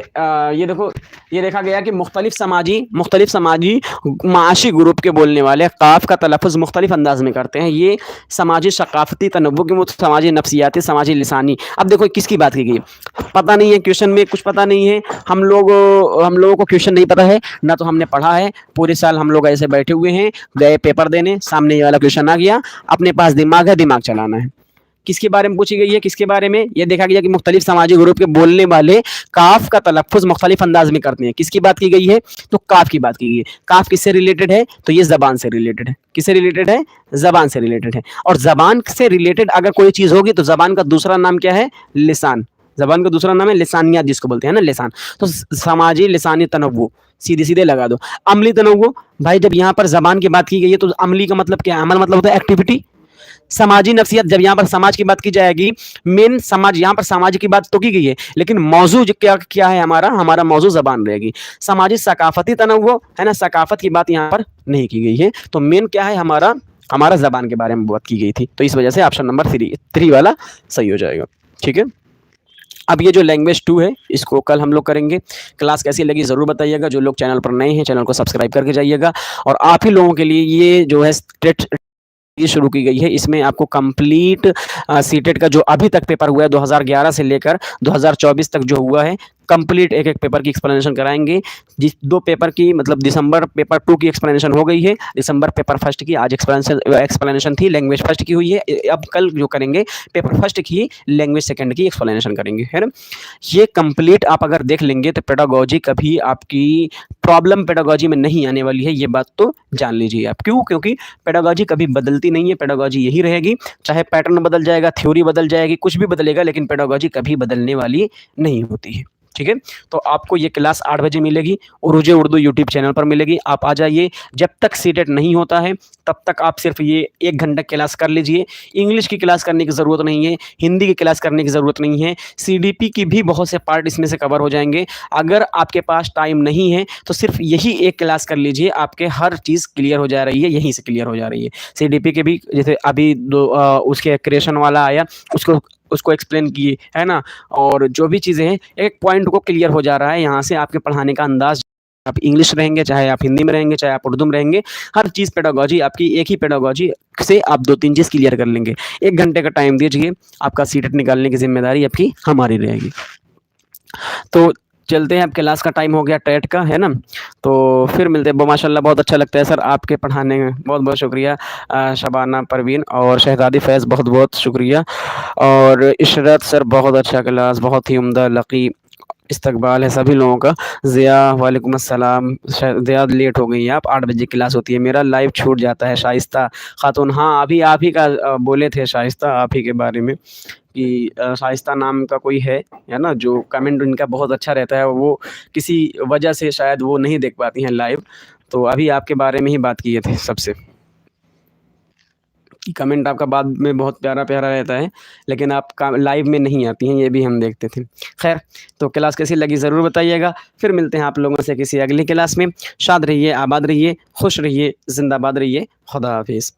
ये देखो, ये देखा गया कि मुख्तलिफ समाजी माशी ग्रुप के बोलने वाले काफ का तलफ़ुज़ मुख्तलिफ अंदाज में करते हैं। ये समाजी सकाफ़ती तनव्वुर की समाजी नफ्सियाती, समाजी लिसानी। अब देखो किसकी बात की गई है, पता नहीं है, क्वेश्चन में कुछ पता नहीं है। हम लोगों को क्वेश्चन नहीं पता है, ना तो हमने पढ़ा है। पूरे साल हम लोग ऐसे बैठे हुए हैं, गए पेपर देने, सामने ये वाला क्वेश्चन आ गया, अपने पास दिमाग है, दिमाग चलाना है। किसके बारे में पूछी गई है, किसके बारे में? ये देखा गया कि मुख्तलिफ सामाजिक ग्रुप के बोलने वाले काफ का तलफ़ुज़ मुख्तलिफ अंदाज में करते हैं। किसकी बात की गई है? तो काफ की बात की गई है। काफ किससे रिलेटेड है? तो ये ज़बान से रिलेटेड है। किससे रिलेटेड है? ज़बान से रिलेटेड है। और ज़बान से रिलेटेड अगर कोई चीज़ होगी तो ज़बान का दूसरा नाम क्या है? लिसान। ज़बान का दूसरा नाम है लिसानियात, जिसको बोलते हैं ना, लिसान। तो समाजी लिसानी तनव्वु सीधे सीधे लगा दो। अमली तनव्वु, भाई जब यहाँ पर ज़बान की बात की गई है तो अमली का मतलब क्या है? अमल मतलब होता है एक्टिविटी। समाजी नफ्सियत, जब यहाँ पर समाज की बात की जाएगी, मेन समाज, यहाँ पर समाज की बात तो की गई है, लेकिन मौजू क्या क्या है? हमारा मौजू ज़बान रहेगी। समाजी सकाफ़ती तनव्वुर है ना, सकाफ़त की बात यहाँ पर नहीं की गई है, तो मेन क्या है? हमारा ज़बान के बारे में बात की गई थी। तो इस वजह से ऑप्शन नंबर 3 वाला सही हो जाएगा। ठीक है। अब ये जो लैंग्वेज 2 है, इसको कल हम लोग करेंगे। क्लास कैसी लगी ज़रूर बताइएगा। जो लोग चैनल पर नए हैं, चैनल को सब्सक्राइब करके जाइएगा। और आप ही लोगों के लिए ये जो है टेट ये शुरू की गई है। इसमें आपको कंप्लीट सीटेट का जो अभी तक पेपर हुआ है 2011 से लेकर 2024 तक जो हुआ है, कंप्लीट एक एक पेपर की एक्सप्लेनेशन कराएंगे। जिस 2 पेपर की मतलब दिसंबर पेपर 2 की एक्सप्लेनेशन हो गई है, दिसंबर पेपर फर्स्ट की आज एक्सप्लेनेशन थी, लैंग्वेज फर्स्ट की हुई है। अब कल जो करेंगे पेपर फर्स्ट की लैंग्वेज सेकंड की एक्सप्लेनेशन करेंगे, है ना। ये कंप्लीट आप अगर देख लेंगे तो पेडागोजी कभी आपकी प्रॉब्लम पेडागोजी में नहीं आने वाली है, ये बात तो जान लीजिए आप। क्यों? क्योंकि पेडागोजी कभी बदलती नहीं है, पेडागोजी यही रहेगी। चाहे पैटर्न बदल जाएगा, थ्योरी बदल जाएगी, कुछ भी बदलेगा, लेकिन पेडागोजी कभी बदलने वाली नहीं होती है। ठीक है। तो आपको ये क्लास 8 बजे मिलेगी, उर्जे उर्दू यूट्यूब चैनल पर मिलेगी। आप आ जाइए। जब तक सीटेट नहीं होता है तब तक आप सिर्फ ये 1 घंटा क्लास कर लीजिए। इंग्लिश की क्लास करने की ज़रूरत नहीं है, हिंदी की क्लास करने की ज़रूरत नहीं है, सीडीपी की भी बहुत से पार्ट इसमें से कवर हो जाएंगे। अगर आपके पास टाइम नहीं है तो सिर्फ यही एक क्लास कर लीजिए, आपके हर चीज़ क्लियर हो जा रही है, यहीं से क्लियर हो जा रही है। सीडीपी के भी जैसे अभी उसके क्रिएशन वाला आया, उसको एक्सप्लेन किए, है ना। और जो भी चीज़ें हैं, एक पॉइंट को क्लियर हो जा रहा है। यहाँ से आपके पढ़ाने का अंदाज, आप इंग्लिश रहेंगे, चाहे आप हिंदी में रहेंगे, चाहे आप उर्दू में रहेंगे, हर चीज़ पेडागोजी आपकी एक ही पेडागोजी से आप 2-3 चीज़ क्लियर कर लेंगे। 1 घंटे का टाइम दीजिए, आपका सीटेट निकालने की जिम्मेदारी आपकी हमारी रहेगी। तो चलते हैं, अब क्लास का टाइम हो गया टेट का, है ना। तो फिर मिलते हैं। माशाल्लाह बहुत अच्छा लगता है सर आपके पढ़ाने में, बहुत बहुत शुक्रिया। शबाना परवीन और शहज़ादी फैज़, बहुत बहुत शुक्रिया। और इशरत सर, बहुत अच्छा क्लास, बहुत ही उम्दा। लकी इस्तकबाल है सभी लोगों का। ज़िया, वालेकुम अस्सलाम। ज़िया लेट हो गई हैं आप, 8 बजे क्लास होती है, मेरा लाइव छूट जाता है। शाइस्ता खातून, हाँ अभी आप ही का बोले थे शाइस्ता, आप ही के बारे में कि शाइस्ता नाम का कोई है ना, जो कमेंट उनका बहुत अच्छा रहता है। वो किसी वजह से शायद वो नहीं देख पाती हैं लाइव, तो अभी आपके बारे में ही बात किए थे सबसे, कि कमेंट आपका बाद में बहुत प्यारा-प्यारा रहता है, लेकिन आप का लाइव में नहीं आती हैं, ये भी हम देखते थे। ख़ैर, तो क्लास कैसी लगी ज़रूर बताइएगा। फिर मिलते हैं आप लोगों से किसी अगली क्लास में। शाद रहिए, आबाद रहिए, खुश रहिए, ज़िंदाबाद रहिए। खुदा हाफ़िज़।